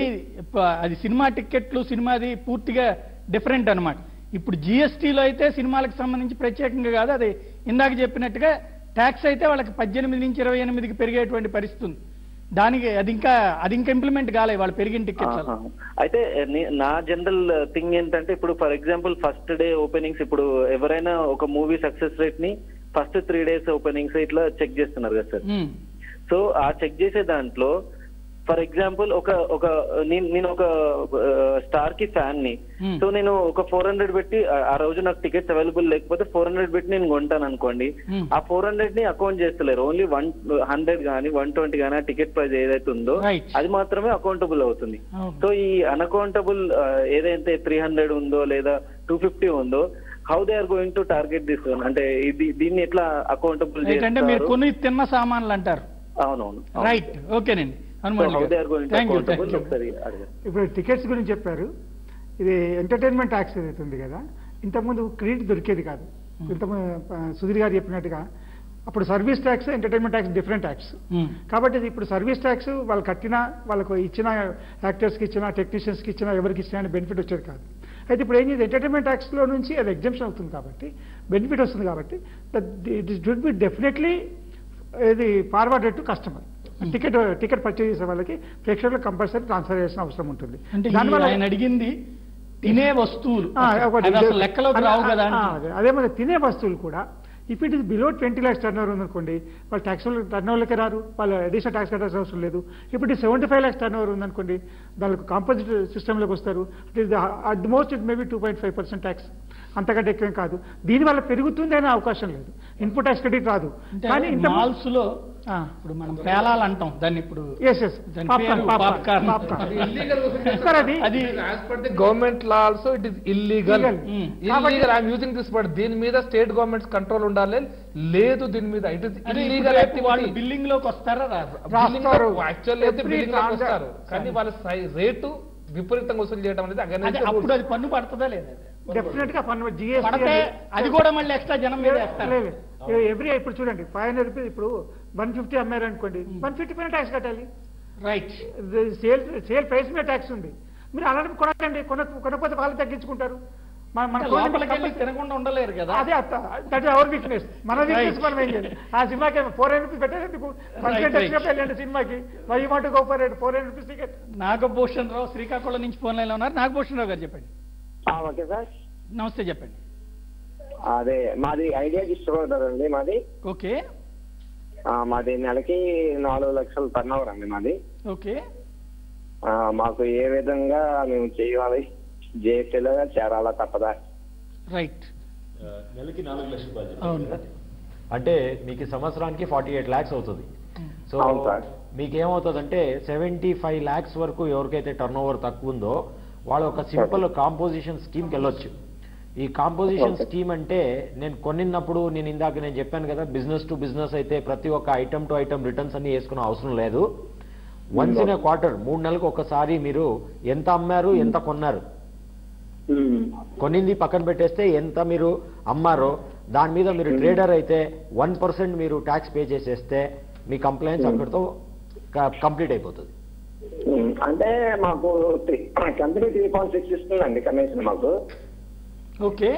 అది సినిమా టికెట్లు సినిమాది పూర్తిగా డిఫరెంట్ అనమాట. ఇప్పుడు జిఎస్టీలో అయితే సినిమాలకు సంబంధించి ప్రత్యేకంగా కాదు, అది ఇందాక చెప్పినట్టుగా ట్యాక్స్ అయితే వాళ్ళకి 18 నుంచి 28కి పెరిగేటువంటి పరిస్థితి ఉంది. దానికి అది ఇంకా ఇంప్లిమెంట్ కాలేదు వాళ్ళు పెరిగిన టికెట్స్.
అయితే నా జనరల్ థింగ్ ఏంటంటే, ఇప్పుడు for example first day openings, ఇప్పుడు ఎవరైనా ఒక మూవీ సక్సెస్ రేట్ ని ఫస్ట్ 3 days ఓపెనింగ్స్ ఇట్లా చెక్ చేస్తున్నారు కదా సార్. సో ఆ చెక్ చేసే దాంట్లో ఫర్ ఎగ్జాంపుల్ నేను ఒక స్టార్ కి ఫ్యాన్ ని, సో నేను ఒక 400 పెట్టి ఆ రోజు నాకు టికెట్స్ అవైలబుల్ లేకపోతే 400 పెట్టి నేను కొంటాను అనుకోండి, ఆ 400 ని అకౌంట్ చేస్తలేరు, ఓన్లీ 100 కానీ 120 కానీ ఆ టికెట్ ప్రైస్ ఏదైతే ఉందో అది మాత్రమే అకౌంటబుల్ అవుతుంది. సో ఈ అన్అకౌంటబుల్ ఏదైతే 300 ఉందో లేదా 250 ఉందో, how they are going to target this one? అంటే దీన్ని ఎట్లా అకౌంటబుల్
చేస్తారు? మీరు కొన్ని తిన్న సామాన్లు అంటారు.
అవునవును,
రైట్, ఓకేనండి.
ఇప్పుడు టికెట్స్ గురించి చెప్పారు. ఇది ఎంటర్టైన్మెంట్ ట్యాక్స్ ఏదైతే ఉంది కదా, ఇంతకుముందు క్రెడిట్ దొరికేది కాదు. ఇంతకుముందు సుధీర్ గారు చెప్పినట్టుగా అప్పుడు service tax, entertainment tax different tax. కాబట్టి ఇది ఇప్పుడు సర్వీస్ ట్యాక్స్ వాళ్ళు కట్టినా, వాళ్ళకు ఇచ్చిన యాక్టర్స్కి ఇచ్చినా, టెక్నీషియన్స్కి ఇచ్చినా, ఎవరికి ఇచ్చినా అని బెనిఫిట్ వచ్చేది కాదు. అయితే ఇప్పుడు ఏం చేసి ఎంటర్టైన్మెంట్ ట్యాక్స్లో నుంచి అది ఎగ్జంప్షన్ అవుతుంది కాబట్టి, బెనిఫిట్ వస్తుంది కాబట్టి, ఇట్ షుడ్ బి డెఫినెట్లీ ఇది forwarded to customer. Ticket purchase చేసే వాళ్ళకి ప్రేక్షకులకు కంపల్సరీ ట్రాన్స్ఫర్ చేయాల్సిన అవసరం ఉంటుంది.
దానివల్ల ఆయన అడిగింది తినే వస్తువులు లెక్కలోకి రావు కదా.
అదే మరి తినే వస్తువులు కూడా if it is below 20 lakhs turn ఉందనుకోండి, వాళ్ళు ట్యాక్స్ టర్న్ రారు, వాళ్ళు అడిషనల్ ట్యాక్స్ కట్టాల్సిన అవసరం లేదు. ఇప్పుడు 75 lakhs టర్న్ ఉందనుకోండి, దానికి కాంపోజిట్ సిస్టంలోకి వస్తారు. It is at most it maybe 2.5% tax, అంతకంటే ఎక్కువేం కాదు. దీనివల్ల పెరుగుతుంది అనే అవకాశం లేదు. ఇన్పుట్ ట్యాక్స్ క్రెడిట్ రాదు. కానీ ఇంత
మాల్స్ లో ఇప్పుడు మనం పేలాలు అంటాం దాన్ని, ఇప్పుడు
government law also it is illegal. I'm using this word. దీని మీద స్టేట్ గవర్నమెంట్స్ కంట్రోల్ ఉండాలి. లేదు దీని మీద it is illegal activity.
Building లోకి వస్తారా?
యాక్చువల్లీ అయితే బిల్డింగ్ లోకి వస్తారు, కానీ వాళ్ళ రేటు విపరీతంగా వసూలు చేయడం అనేది
అప్పుడు అది పన్ను పడుతుందా లేదా?
డెఫినెట్ గా పన్ను జిఎస్టీ
అది కూడా మళ్ళీ ఎక్స్ట్రా జనం మీద
ఎవ్రీ. ఇప్పుడు చూడండి 500 రూపీస్ ఇప్పుడు 150 అమ్మారు అనుకోండి, 150 ట్యాక్స్ కట్టాలి.
రైట్.
సేల్ ప్రైస్ మీద ట్యాక్స్ ఉంది. మీరు అలాంటి కొనకండి, కొనకపోతే వాళ్ళు తగ్గించుకుంటారు.
తినకుండా ఉండలేరు కదా.
అదే దట్ ఇస్ అవర్ వీక్నెస్. మన వీక్నెస్ మనం ఏం చేయాలి? ఆ సినిమాకి 400 రూపీస్ పెట్టేందుకు వెళ్ళండి సినిమాకి. Why you want to go for 400 rupees ticket.
Nagabhushan Rao Srikakulam నుంచి ఫోన్ లైన్ లో ఉన్నారు. నాగభూషణ్ రావు గారు చెప్పండి.
ఓకే సార్,
నమస్తే, చెప్పండి.
అదే మాది ఐడియా డిస్ట్రిబ్యూటర్ అండి. మాది
ఓకే.
మాది నెలకి 4 లక్షల టర్న్ ఓవర్ అండి మాది.
ఓకే.
మాకు ఏ విధంగా మేము చేయాలి? జేఎస్టీలో చేరాలా తప్పదా?
రైట్.
నెలకి 4 లక్షల రూపాయలు అంటే మీకు సంవత్సరానికి 48 lakhs అవుతుంది. సో మీకేమవుతుందంటే 75 lakhs వరకు ఎవరికైతే టర్న్ ఓవర్ తక్కువ ఉందో వాళ్ళు ఒక సింపుల్ కాంపోజిషన్ స్కీమ్కి వెళ్ళొచ్చు. ఈ కాంపోజిషన్ స్కీమ్ అంటే నేను కొనినప్పుడు నేను చెప్పాను కదా, బిజినెస్ టు బిజినెస్ అయితే ప్రతి ఒక్క ఐటమ్ టు ఐటమ్ రిటర్న్స్ అన్ని వేసుకునే అవసరం లేదు. వన్స్ ఇన్ ఏ క్వార్టర్ 3 నెలలకు ఒకసారి మీరు ఎంత అమ్మారు, ఎంత కొన్నారు, కొనింది పక్కన పెట్టేస్తే ఎంత మీరు అమ్మారో దాని మీద మీరు ట్రేడర్ అయితే 1% మీరు ట్యాక్స్ పే చేసేస్తే మీ కంప్లైంట్స్ అక్కడితో కంప్లీట్ అయిపోతుంది.
అంటే మాకు కంపెనీ 3.6 ఇస్తుందండి కమిషన్ మాకు.
ఓకే.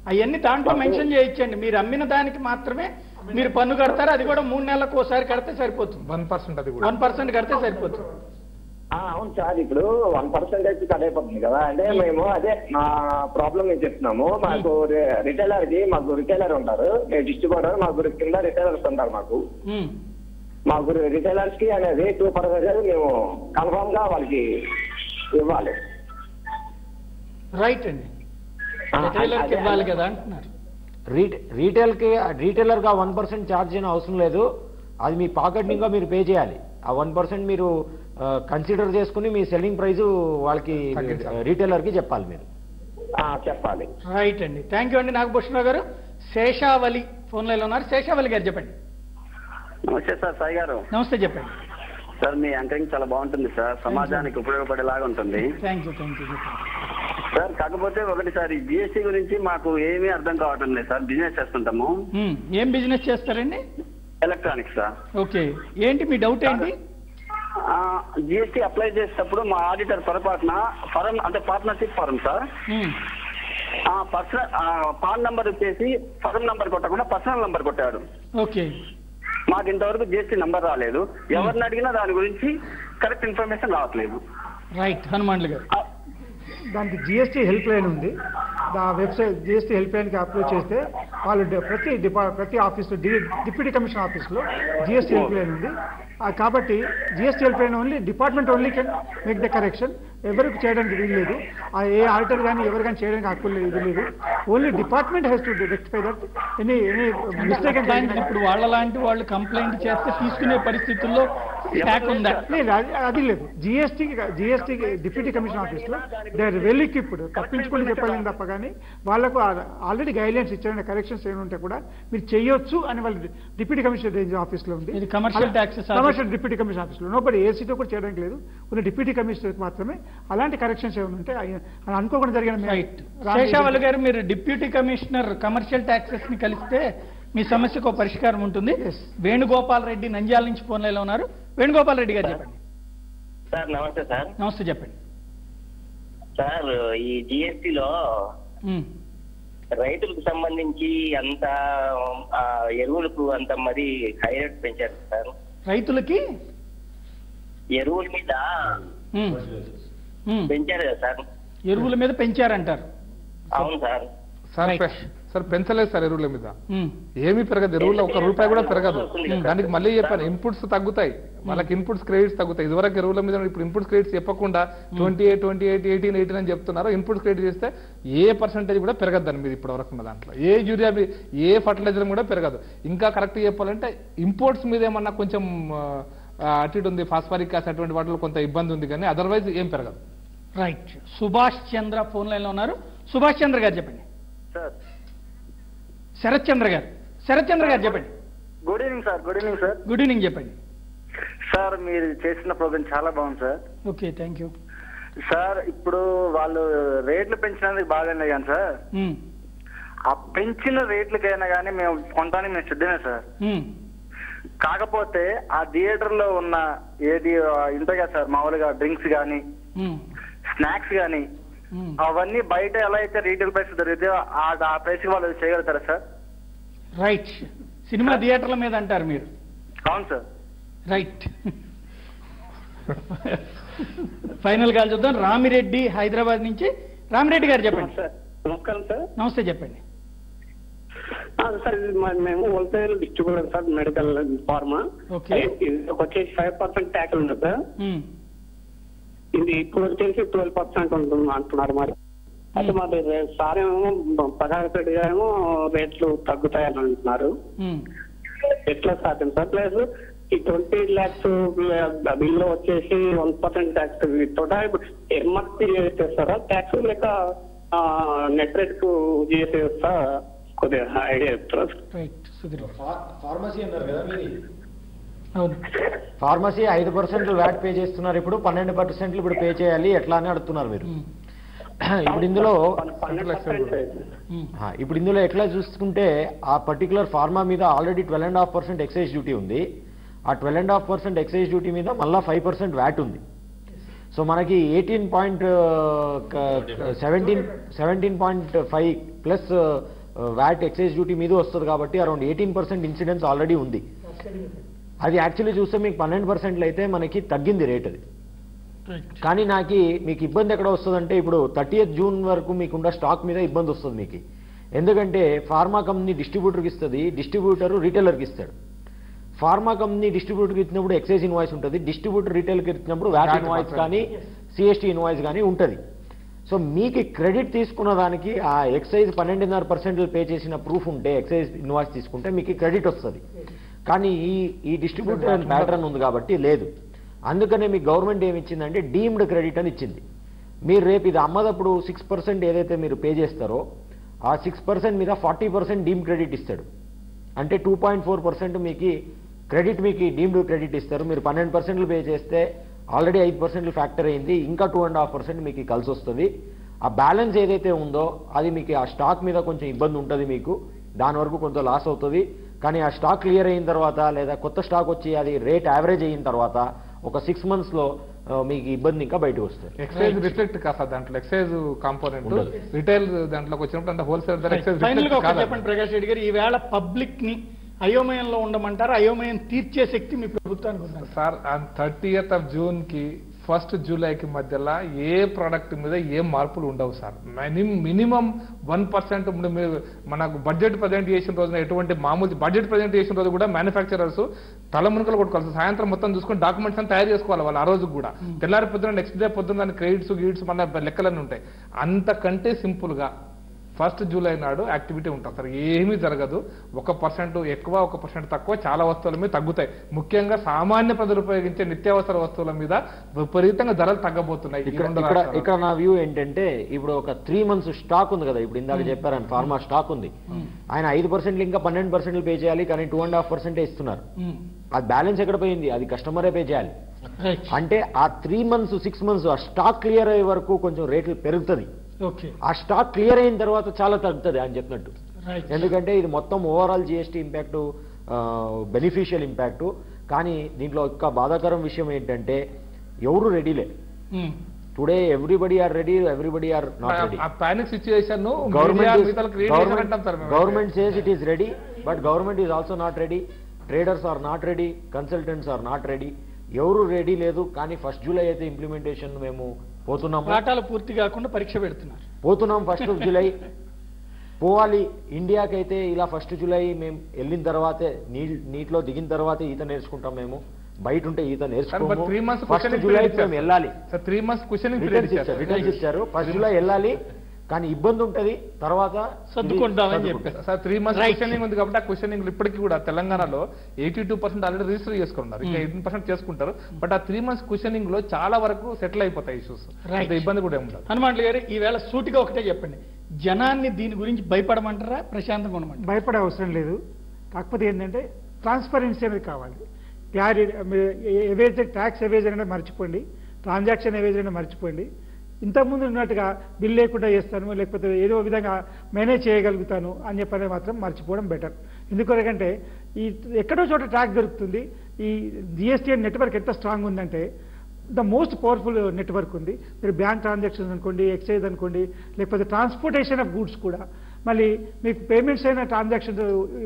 అవన్నీ దాంట్లో మెన్షన్ చేయొచ్చండి. మీరు అమ్మిన దానికి మాత్రమే మీరు పన్ను కడతారు. అది కూడా 3 నెలలకు ఒకసారి కడితే సరిపోతుంది. 1% కడితే సరిపోతుంది.
అవును సార్, ఇప్పుడు 1% కట్ అయిపోతుంది కదా. అంటే మేము అదే మా ప్రాబ్లం మేము చెప్తున్నాము. మాకు రిటైలర్ ఉంటారు, డిస్ట్రిబ్యూటర్, మాకు కింద రిటైలర్స్ ఉంటారు. మాకు రిటైలర్స్ కి అనేది 2% మేము కన్ఫర్మ్ గా వాళ్ళకి ఇవ్వాలి.
రైట్ అండి. ఇవ్వాలి కదా అంటున్నారు.
రీటైలర్ గా 1% ఛార్జ్ అయిన అవసరం లేదు. అది మీ పాకెట్ ఇంకా మీరు పే చేయాలి. ఆ 1% మీరు కన్సిడర్ చేసుకుని మీ సెల్లింగ్ ప్రైస్ వాళ్ళకి రీటైలర్ కి చెప్పాలి, మీరు
చెప్పాలి.
రైట్ అండి. థ్యాంక్ యూ అండి నాగభూషణరావు గారు. శేషావళి ఫోన్ లైన్ లో ఉన్నారు. శేషావళి గారు చెప్పండి.
నమస్తే సార్, సాయి గారు.
నమస్తే, చెప్పండి
సార్. మీ యాంకరింగ్ చాలా బాగుంటుంది సార్, సమాజానికి ఉపయోగపడేలాగా ఉంటుంది.
Thank you
sir. కాకపోతే ఒకటి సార్, ఈ జిఎస్టీ గురించి మాకు ఏమీ అర్థం కావటం లేదు సార్. బిజినెస్ చేస్తుంటాము.
ఏం బిజినెస్ చేస్తారండి?
Electronics sir.
ఓకే. ఏంటి మీ డౌట్ ఏంటి?
జిఎస్టీ అప్లై చేసేటప్పుడు మా ఆడిటర్ పొరపాటున ఫరం అంటే పార్ట్నర్షిప్ ఫరం సార్, పాన్ నంబర్ వచ్చేసి ఫరం నంబర్ కొట్టకుండా పర్సనల్ నంబర్ కొట్టాడు.
ఓకే.
మాకు ఇంతవరకు జిఎస్టీ నంబర్ రాలేదు. ఎవరిని అడిగినా దాని గురించి కరెక్ట్ ఇన్ఫర్మేషన్ రావట్లేదు.
రైట్. హనుమాన్లు గారు,
దానికి జిఎస్టీ హెల్ప్ లైన్ ఉంది. ఆ వెబ్సైట్ జిఎస్టీ హెల్ప్ లైన్కి అప్లై చేస్తే వాళ్ళు ప్రతి ఆఫీస్లో డిప్యూటీ కమిషనర్ ఆఫీస్లో జిఎస్టీ హెల్ప్ లైన్ ఉంది. కాబట్టి GST help line only department only can make the correction. ఎవరికి చేయడానికి వీలు లేదు. ఏ ఆడిటర్ కానీ ఎవరు కానీ చేయడానికి హక్కు ఇది లేదు. Only department has to rectify that any mistake.
ఇప్పుడు వాళ్ళ లాంటి వాళ్ళు కంప్లైంట్ చేస్తే తీసుకునే పరిస్థితుల్లో ట్యాక్ ఉందా?
లేదు, అది లేదు. జిఎస్టీ డిప్యూటీ కమిషనర్ ఆఫీస్లో దే ఆర్ వెల్ ఎక్విప్డ్. తప్పించుకొని చెప్పాలని తప్ప కానీ వాళ్ళకు ఆల్రెడీ గైడ్లైన్స్ ఇచ్చారండి. కరెక్షన్స్ ఏమి ఉంటే కూడా మీరు చేయొచ్చు అని వాళ్ళు డిప్యూటీ కమిషనర్ ఆఫీస్లో ఉంది.
ఇది commercial taxes
commercial deputy commissioner ఆఫీస్లో నోబడి ఏసీతో కూడా చేయడానికి లేదు. ఉన్న డిప్యూటీ కమిషనర్కి మాత్రమే అలాంటి కరెక్షన్స్ ఏమైనా ఉంటే అనుకోకుండా జరిగిన
శేషావళి గారు, మీరు డిప్యూటీ కమిషనర్ కమర్షియల్ ట్యాక్సెస్ ని కలిస్తే మీ సమస్యకు ఒక పరిష్కారం ఉంటుంది. వేణుగోపాల్ రెడ్డి నంద్యాల నుంచి ఫోన్ లైన్లో ఉన్నారు. వేణుగోపాల్ రెడ్డి గారు చెప్పండి.
సార్ నమస్తే సార్.
నమస్తే, చెప్పండి
సార్. ఈ జిఎస్టీలో రైతులకు సంబంధించి అంత ఎరువులకు అంత మరి హై రేట్ పెంచారు సార్.
రైతులకి
ఎరువుల మీద పెంచారు కదా సార్.
ఎరువుల మీద పెంచారంటారు.
అవును సార్.
సార్ పెంచలేదు సార్ ఎరువుల మీద, ఏమీ పెరగదు. ఎరువుల్లో ₹1 కూడా పెరగదు. దానికి మళ్ళీ చెప్పాను, ఇన్పుట్స్ తగ్గుతాయి, వాళ్ళకి ఇన్పుట్స్ క్రెడిట్స్ తగ్గుతాయి. ఇదివరకు ఎరువుల మీద ఇప్పుడు ఇన్పుట్స్ క్రెడిట్స్ చెప్పకుండా 28, 18 అని చెప్తున్నారు. ఇన్పుట్స్ క్రెడిట్ చేస్తే ఏ పర్సెంటేజ్ కూడా పెరగదు దాని మీద ఇప్పటి వరకు ఉన్న దాంట్లో. ఏ యూరియా ఏ ఫర్టిలైజర్ కూడా పెరగదు. ఇంకా కరెక్ట్ చెప్పాలంటే ఇంపోర్ట్స్ మీద ఏమన్నా కొంచెం అటు ఇటు ఉంది, ఫాస్ఫరిక్ యాసిడ్ అటువంటి వాటిలో కొంత ఇబ్బంది ఉంది, కానీ అదర్వైజ్ ఏం పెరగదు.
రైట్. సుభాష్ చంద్ర ఫోన్ లైన్లో ఉన్నారు. సుభాష్ చంద్ర గారు చెప్పండి. శరత్ చంద్ర గారు చెప్పండి.
Good evening sir. Good evening sir.
Good evening, చెప్పండి
సార్. మీరు చేసిన ప్రోగ్రామ్ చాలా బాగుంది sir.
Okay, thank you
sir. ఇప్పుడు వాళ్ళు రేట్లు పెంచినందుకు బాగానే కానీ సార్, ఆ పెంచిన రేట్లకైనా కానీ మేము కొనడానికి మేము సిద్ధమే సార్. కాకపోతే ఆ థియేటర్ లో ఉన్న ఏది ఉంటాయి కదా సార్, మామూలుగా డ్రింక్స్ కానీ స్నాక్స్ కానీ అవన్నీ బయట ఎలా అయితే రీటైల్ ప్రైస్ దొరికితే ఆ ప్రైస్ వాళ్ళు చేయగలుగుతారా సార్?
రైట్. సినిమా థియేటర్ల మీద అంటారు మీరు.
అవును సార్.
రైట్. ఫైనల్ గా చూద్దాం. రామిరెడ్డి హైదరాబాద్ నుంచి. రామిరెడ్డి గారు చెప్పండి.
నమస్కారం సార్.
నమస్తే, చెప్పండి
సార్. మేము wholesale distributor sir, medical pharma. వచ్చేసి 5% ట్యాక్స్ ఉంటుంది సార్. ఇది ఇప్పుడు వచ్చేసి 12% ఉంటుంది అంటున్నారు. మరి అయితే మరి సార్ ఏమో ప్రకాశ్ ఏమో రేట్లు తగ్గుతాయని అంటున్నారు. ఎట్లా సాధ్యం సార్? ప్లస్ ఈ 20 lakhs బిల్లు వచ్చేసి 1% ట్యాక్స్ ఎంఆర్పీ చేస్తారా ట్యాక్స్, లేక నెట్ రేట్ కు చేసేస్తా? కొద్దిగా ఐడియా చెప్తారా?
ఫార్మసీ అన్నారు కదా మీరు. ఫార్మసీ 5% వ్యాట్ పే చేస్తున్నారు, ఇప్పుడు 12% ఇప్పుడు పే చేయాలి, ఎట్లా అని అడుగుతున్నారు మీరు. ఇప్పుడు ఇందులో ఎట్లా చూసుకుంటే ఆ పర్టికులర్ ఫార్మా మీద ఆల్రెడీ 12.5% ఎక్సైజ్ డ్యూటీ ఉంది. ఆ 12.5% ఎక్సైజ్ డ్యూటీ మీద మళ్ళీ 5% వ్యాట్ ఉంది. సో మనకి 17.5 ప్లస్ వ్యాట్ ఎక్సైజ్ డ్యూటీ మీద వస్తుంది కాబట్టి అరౌండ్ 18% ఇన్సిడెన్స్ ఆల్రెడీ ఉంది. అది యాక్చువల్లీ చూస్తే మీకు 12% అయితే మనకి తగ్గింది రేట్ అది. కానీ మీకు ఇబ్బంది ఎక్కడ వస్తుందంటే ఇప్పుడు 30th జూన్ వరకు మీకున్న స్టాక్ మీద ఇబ్బంది వస్తుంది మీకు. ఎందుకంటే ఫార్మా కంపెనీ డిస్ట్రిబ్యూటర్కి ఇస్తుంది, డిస్ట్రిబ్యూటర్ రీటైలర్కి ఇస్తాడు. ఫార్మా కంపెనీ డిస్ట్రిబ్యూటర్కి ఇచ్చినప్పుడు ఎక్సైజ్ ఇన్వాయిస్ ఉంటుంది, డిస్ట్రిబ్యూటర్ రీటైల్కి ఇచ్చినప్పుడు వ్యాట్ ఇన్వాయిస్ కానీ సిఎస్టీ ఇన్వాయిస్ కానీ ఉంటుంది. సో మీకు క్రెడిట్ తీసుకున్న దానికి ఆ ఎక్సైజ్ 12.5% పే చేసిన ప్రూఫ్ ఉంటే, ఎక్సైజ్ ఇన్వాయిస్ తీసుకుంటే మీకు క్రెడిట్ వస్తుంది. కానీ ఈ డిస్ట్రిబ్యూటర్ ప్యాటర్న్ ఉంది కాబట్టి లేదు. అందుకనే మీకు గవర్నమెంట్ ఏమి ఇచ్చిందంటే డీమ్డ్ క్రెడిట్ అని ఇచ్చింది. మీరు రేపు ఇది అమ్మదప్పుడు 6% ఏదైతే మీరు పే చేస్తారో ఆ 6% మీద 40% డీమ్డ్ క్రెడిట్ ఇస్తాడు. అంటే 2.4% మీకు క్రెడిట్, మీకు డీమ్డ్ క్రెడిట్ ఇస్తారు. మీరు 12% పే చేస్తే ఆల్రెడీ 5% ఫ్యాక్టర్ అయింది, ఇంకా 2.5% మీకు కలిసి వస్తుంది. ఆ బ్యాలెన్స్ ఏదైతే ఉందో అది మీకు ఆ స్టాక్ మీద కొంచెం ఇబ్బంది ఉంటుంది, మీకు దాని వరకు కొంత లాస్ అవుతుంది. కానీ ఆ స్టాక్ క్లియర్ అయిన తర్వాత లేదా కొత్త స్టాక్ వచ్చి అది రేట్ యావరేజ్ అయిన తర్వాత ఒక 6 months లో మీకు ఇబ్బంది ఇంకా బయటకు వస్తుంది.
ఎక్సైజ్ రిఫ్లెక్ట్ కాదు దాంట్లో, ఎక్సైజ్ కాంపోనెంట్ రిటైల్ దాంట్లోకి వచ్చినప్పుడు అంటే హోల్సేల్
చెప్పండి ప్రకాష్ రెడ్డి గారు, ఈవేళ పబ్లిక్ ని అయోమయంలో ఉండమంటారు, అయోమయం తీర్చే శక్తి మీ ప్రభుత్వానికి ఉంది
సార్. 30th జూన్ కి 1st జూలైకి మధ్యలో ఏ ప్రోడక్ట్ మీద ఏ మార్పులు ఉండవు సార్. మినిమం 1% మనకు బడ్జెట్ ప్రజెంట్ చేసిన రోజున ఎటువంటి మామూలు బడ్జెట్ ప్రజెంట్ చేసిన రోజు కూడా మ్యానుఫ్యాక్చరర్స్ తలమునకలు కొట్టుకోవాలి. సాయంత్రం మొత్తం చూసుకొని డాక్యుమెంట్స్ అని తయారు చేసుకోవాలి వాళ్ళు ఆ రోజు కూడా. తెల్లారి పొద్దున నెక్స్ట్ డే పొద్దున్న దాని క్రెడిట్స్ గీడ్స్ మన లెక్కలన్నీ ఉంటాయి. అంతకంటే సింపుల్ గా 1 జూలై నాడు యాక్టివిటీ ఉంటుంది సార్. ఏమీ జరగదు. 1% ఎక్కువ 1% తక్కువ చాలా వస్తువుల మీద తగ్గుతాయి. ముఖ్యంగా సామాన్య ప్రజలు ఉపయోగించే నిత్యావసర వస్తువుల మీద విపరీతంగా ధరలు తగ్గబోతున్నాయి.
ఇక్కడ నా వ్యూ ఏంటంటే ఇప్పుడు ఒక 3 months స్టాక్ ఉంది కదా, ఇప్పుడు ఇందాక చెప్పారు ఆయన ఫార్మా స్టాక్ ఉంది, ఆయన 5% ఇంకా 12% పే చేయాలి, కానీ 2.5% ఇస్తున్నారు. అది బ్యాలెన్స్ ఎక్కడ పోయింది? అది కస్టమరే పే చేయాలి. అంటే ఆ 3 months 6 months ఆ స్టాక్ క్లియర్ అయ్యే వరకు కొంచెం రేట్లు పెరుగుతుంది. ఆ స్టాక్ క్లియర్ అయిన తర్వాత చాలా తగ్గుతుంది అని చెప్పినట్టు. ఎందుకంటే ఇది మొత్తం overall GST impact beneficial impact. కానీ దీంట్లో ఒక్క బాధాకరం విషయం ఏంటంటే ఎవరు రెడీలే. Today everybody are ready, everybody are not ready. Government says it is ready, but government is also not ready. Traders are not ready, consultants are not ready. ఎవరు రెడీ లేదు. కానీ 1 జూలై అయితే ఇంప్లిమెంటేషన్ మేము పోతున్నాం.
పాఠాలు పూర్తి కాకుండా పరీక్ష పెడుతున్నారు.
పోతున్నాం 1 జూలై పోవాలి. ఇండియాకైతే ఇలా 1 జూలై మేము వెళ్ళిన తర్వాతే నీటిలో దిగిన తర్వాతే ఈత నేర్చుకుంటాం. మేము బయట ఉంటే ఈత నేర్చుకోము. 1 జూలై మేము వెళ్ళాలి. రిటర్న్స్ ఇచ్చారు. 1 జూలై వెళ్ళాలి, కానీ ఇబ్బంది ఉంటది. తర్వాత
సర్దుకుంటామని చెప్పారు
సార్. 3 months క్వశ్చనింగ్ ఉంది కాబట్టి ఆ క్వశ్చనింగ్ ఇప్పటికీ కూడా తెలంగాణలో 82% ఆల్రెడీ రిజిస్టర్ చేసుకున్నారు. ఇంకా 18% చేసుకుంటారు. బట్ ఆ 3 months క్వశ్చనింగ్ లో చాలా వరకు సెటిల్ అయిపోతాయి ఇష్యూస్. ఇబ్బంది కూడా ఉండదు.
హనుమంతులు గారు ఈవేళ సూటిగా ఒకటే చెప్పండి, జనాన్ని దీని గురించి భయపడమంటారా, ప్రశాంతంగా ఉండమంటారా?
భయపడే అవసరం లేదు. కాకపోతే ఏంటంటే ట్రాన్స్పరెన్సీ అనేది కావాలి. క్లారిటీ. ఏవైతే ట్యాక్స్ ఎవేజన్ అనేది మర్చిపోండి, ట్రాన్సాక్షన్ ఎవేజన్ అనేది మర్చిపోండి. ఇంతకుముందు ఉన్నట్టుగా బిల్ లేకుండా చేస్తాను, లేకపోతే ఏదో విధంగా మేనేజ్ చేయగలుగుతాను అని చెప్పనే మాత్రం మర్చిపోవడం బెటర్. ఎందుకంటే ఈ ఎక్కడో చోట ట్యాక్స్ దొరుకుతుంది. ఈ జిఎస్టీ నెట్వర్క్ ఎంత స్ట్రాంగ్ ఉందంటే ద మోస్ట్ పవర్ఫుల్ నెట్వర్క్ ఉంది. మీరు బ్యాంక్ ట్రాన్సాక్షన్స్ అనుకోండి, ఎక్సైజ్ అనుకోండి, లేకపోతే ట్రాన్స్పోర్టేషన్ ఆఫ్ గూడ్స్ కూడా, మళ్ళీ మీకు పేమెంట్స్ అయిన ట్రాన్సాక్షన్స్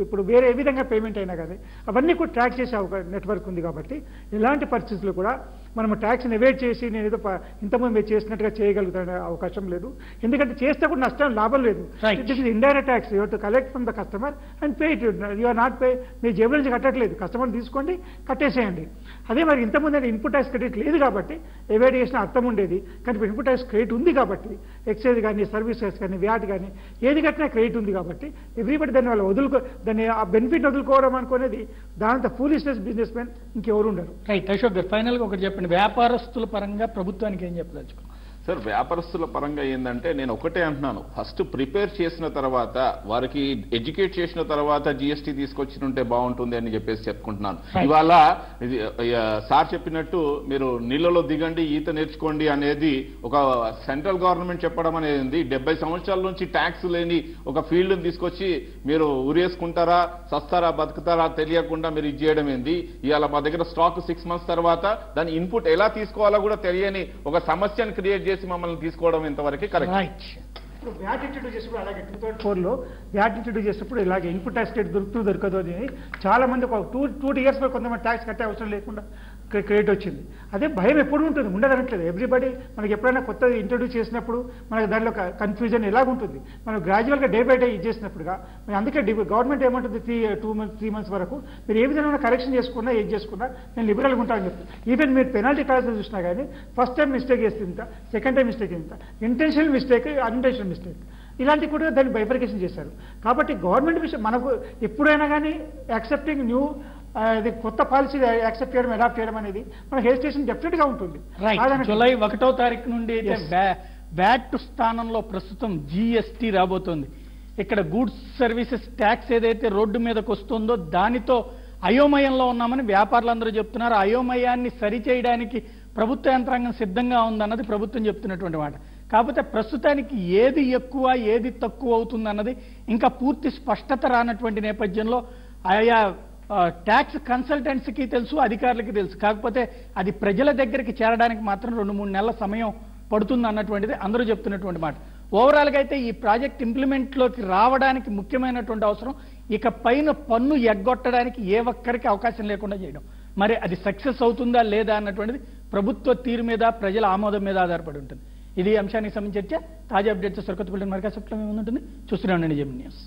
ఇప్పుడు వేరే ఏ విధంగా పేమెంట్ అయినా కానీ అవన్నీ కూడా ట్రాక్ చేసే ఒక నెట్వర్క్ ఉంది. కాబట్టి ఇలాంటి పరిస్థితుల్లో కూడా మనం ట్యాక్స్ని ఎవేట్ చేసి నేను ఏదో ఇంతకుముందు మీరు చేసినట్టుగా చేయగలుగుతానే అవకాశం లేదు. ఎందుకంటే చేస్తే కూడా నష్టం లాభం లేదు. This is indirect tax. You to collect from the customer and pay it. You are not pay. మీ జేబుల నుంచి కట్టట్లేదు, కస్టమర్ తీసుకోండి కట్టేసేయండి. అదే మరి ఇంతకుముందు ఇన్పుట్ ట్యాక్స్ క్రెడిట్ లేదు కాబట్టి ఎవేట్ చేసిన అర్థం ఉండేది. కానీ ఇప్పుడు ఇన్పుట్ ట్యాక్స్ క్రెడిట్ ఉంది కాబట్టి ఎక్సైజ్ కానీ సర్వీసెస్ కానీ వ్యాట్ కానీ ఏది కట్టినా క్రెడిట్ ఉంది కాబట్టి ఎవ్రీబడి దాన్ని వాళ్ళు దాన్ని ఆ బెనిఫిట్ వదులుకోవడం అనుకునేది దాంతో ఫూలిష్నెస్ బిజినెస్ మ్యాన్ ఇంకెవరు ఉండరు.
రైట్. అశోక్ గారు ఫైనల్గా ఒకటి చెప్పండి, వ్యాపారస్తుల పరంగా ప్రభుత్వానికి ఏం చెప్పదలుచుకున్నాను?
సార్, వ్యాపారస్తుల పరంగా ఏంటంటే నేను ఒకటే అంటున్నాను, ఫస్ట్ ప్రిపేర్ చేసిన తర్వాత వారికి ఎడ్యుకేట్ చేసిన తర్వాత జిఎస్టీ తీసుకొచ్చినుంటే బాగుంటుంది అని చెప్పేసి చెప్పుకుంటున్నాను. ఇవాళ సార్ చెప్పినట్టు మీరు నీళ్ళలో దిగండి ఈత నేర్చుకోండి అనేది ఒక సెంట్రల్ గవర్నమెంట్ చెప్పడం అనేది 70 సంవత్సరాల నుంచి ట్యాక్స్ లేని ఒక ఫీల్డ్ని తీసుకొచ్చి మీరు ఉరేసుకుంటారా సస్తారా బతుకుతారా తెలియకుండా మీరు ఇది చేయడం ఏంది? ఇవాళ మా దగ్గర స్టాక్ 6 months తర్వాత దాని ఇన్పుట్ ఎలా తీసుకోవాలో కూడా తెలియని ఒక సమస్యను క్రియేట్ మమ్మల్ని తీసుకోవడం ఎంతవరకు కరెక్ట్?
వ్యాట్ ఇంట్రడ్యూస్ చేసినప్పుడు అలాగే 2004లో వ్యాట్ ఇంట్రడ్యూస్ చేసినప్పుడు ఇలాగే ఇన్పుట్ ట్యాక్స్ క్రెడిట్ దొరకదు అని చాలా మంది ఒక 2 years కొంతమంది ట్యాక్స్ కట్టే అవసరం లేకుండా క్రెడిట్ వచ్చింది. అదే భయం ఎప్పుడు ఉంటుంది, ఉండదనట్లేదు. ఎవ్రీబడి మనకి ఎప్పుడైనా కొత్తది ఇంట్రడ్యూస్ చేసినప్పుడు మనకి దానిలో కన్ఫ్యూజన్ ఎలాగుంటుంది. మనం గ్రాడ్యువల్గా డే బై డే ఇది చేసినప్పుడుగా అందుకే గవర్నమెంట్ ఏమంటుంది 3 months వరకు మీరు ఏ విధంగా కరెక్షన్ చేసుకున్నా ఏది చేసుకున్నా నేను లిబరల్గా ఉంటానని చెప్తాను. ఈవెన్ మీరు పెనాల్టీ ట్యాక్స్ చూసినా కానీ ఫస్ట్ టైం మిస్టేక్ చేస్తే ఇంత, సెకండ్ టైం మిస్టేక్ ఇంత, ఇంటెన్షనల్ మిస్టేక్ అన్ఇంటెన్షనల్ మిస్టేక్ ఇలాంటి కూడా దాన్ని బైఫర్కేషన్ చేశారు. కాబట్టి గవర్నమెంట్ విషయం మనకు ఎప్పుడైనా కానీ యాక్సెప్టింగ్ న్యూ ఇది కొత్త పాలసీ యాక్సెప్ట్ చేయడం అడాప్ట్ చేయడం అనేది మన హెజిటేషన్ డెఫినెట్ గా ఉంటుంది.
జూలై 1వ తారీఖు నుండి అయితే వ్యాట్ స్థానంలో ప్రస్తుతం జిఎస్టీ రాబోతోంది. ఇక్కడ గూడ్స్ సర్వీసెస్ ట్యాక్స్ ఏదైతే రోడ్డు మీదకి వస్తుందో దానితో అయోమయంలో ఉన్నామని వ్యాపారులందరూ చెప్తున్నారు. అయోమయాన్ని సరిచేయడానికి ప్రభుత్వ యంత్రాంగం సిద్ధంగా ఉందన్నది ప్రభుత్వం చెప్తున్నటువంటి మాట. కాకపోతే ప్రస్తుతానికి ఏది ఎక్కువ ఏది తక్కువ అవుతుందన్నది ఇంకా పూర్తి స్పష్టత రానటువంటి నేపథ్యంలో ఆయా ట్యాక్స్ కన్సల్టెంట్స్కి తెలుసు, అధికారులకి తెలుసు. కాకపోతే అది ప్రజల దగ్గరికి చేరడానికి మాత్రం 2-3 నెలల సమయం పడుతుంది అన్నటువంటిది అందరూ చెప్తున్నటువంటి మాట. ఓవరాల్గా అయితే ఈ ప్రాజెక్ట్ ఇంప్లిమెంట్లోకి రావడానికి ముఖ్యమైనటువంటి అవసరం ఇక పైన పన్ను ఎగ్గొట్టడానికి ఏ ఒక్కరికి అవకాశం లేకుండా చేయడం. మరి అది సక్సెస్ అవుతుందా లేదా అన్నటువంటిది ప్రభుత్వ తీరు మీద ప్రజల ఆమోదం మీద ఆధారపడి ఉంటుంది. ఇది అంశానికి సంబంధించి చర్చ. తాజా అప్డేట్స్ సరికొత్త పిల్లలు మరికా చెప్పడం ఏముంటుంది చూస్తూనే ఉండండి జెమిని న్యూస్.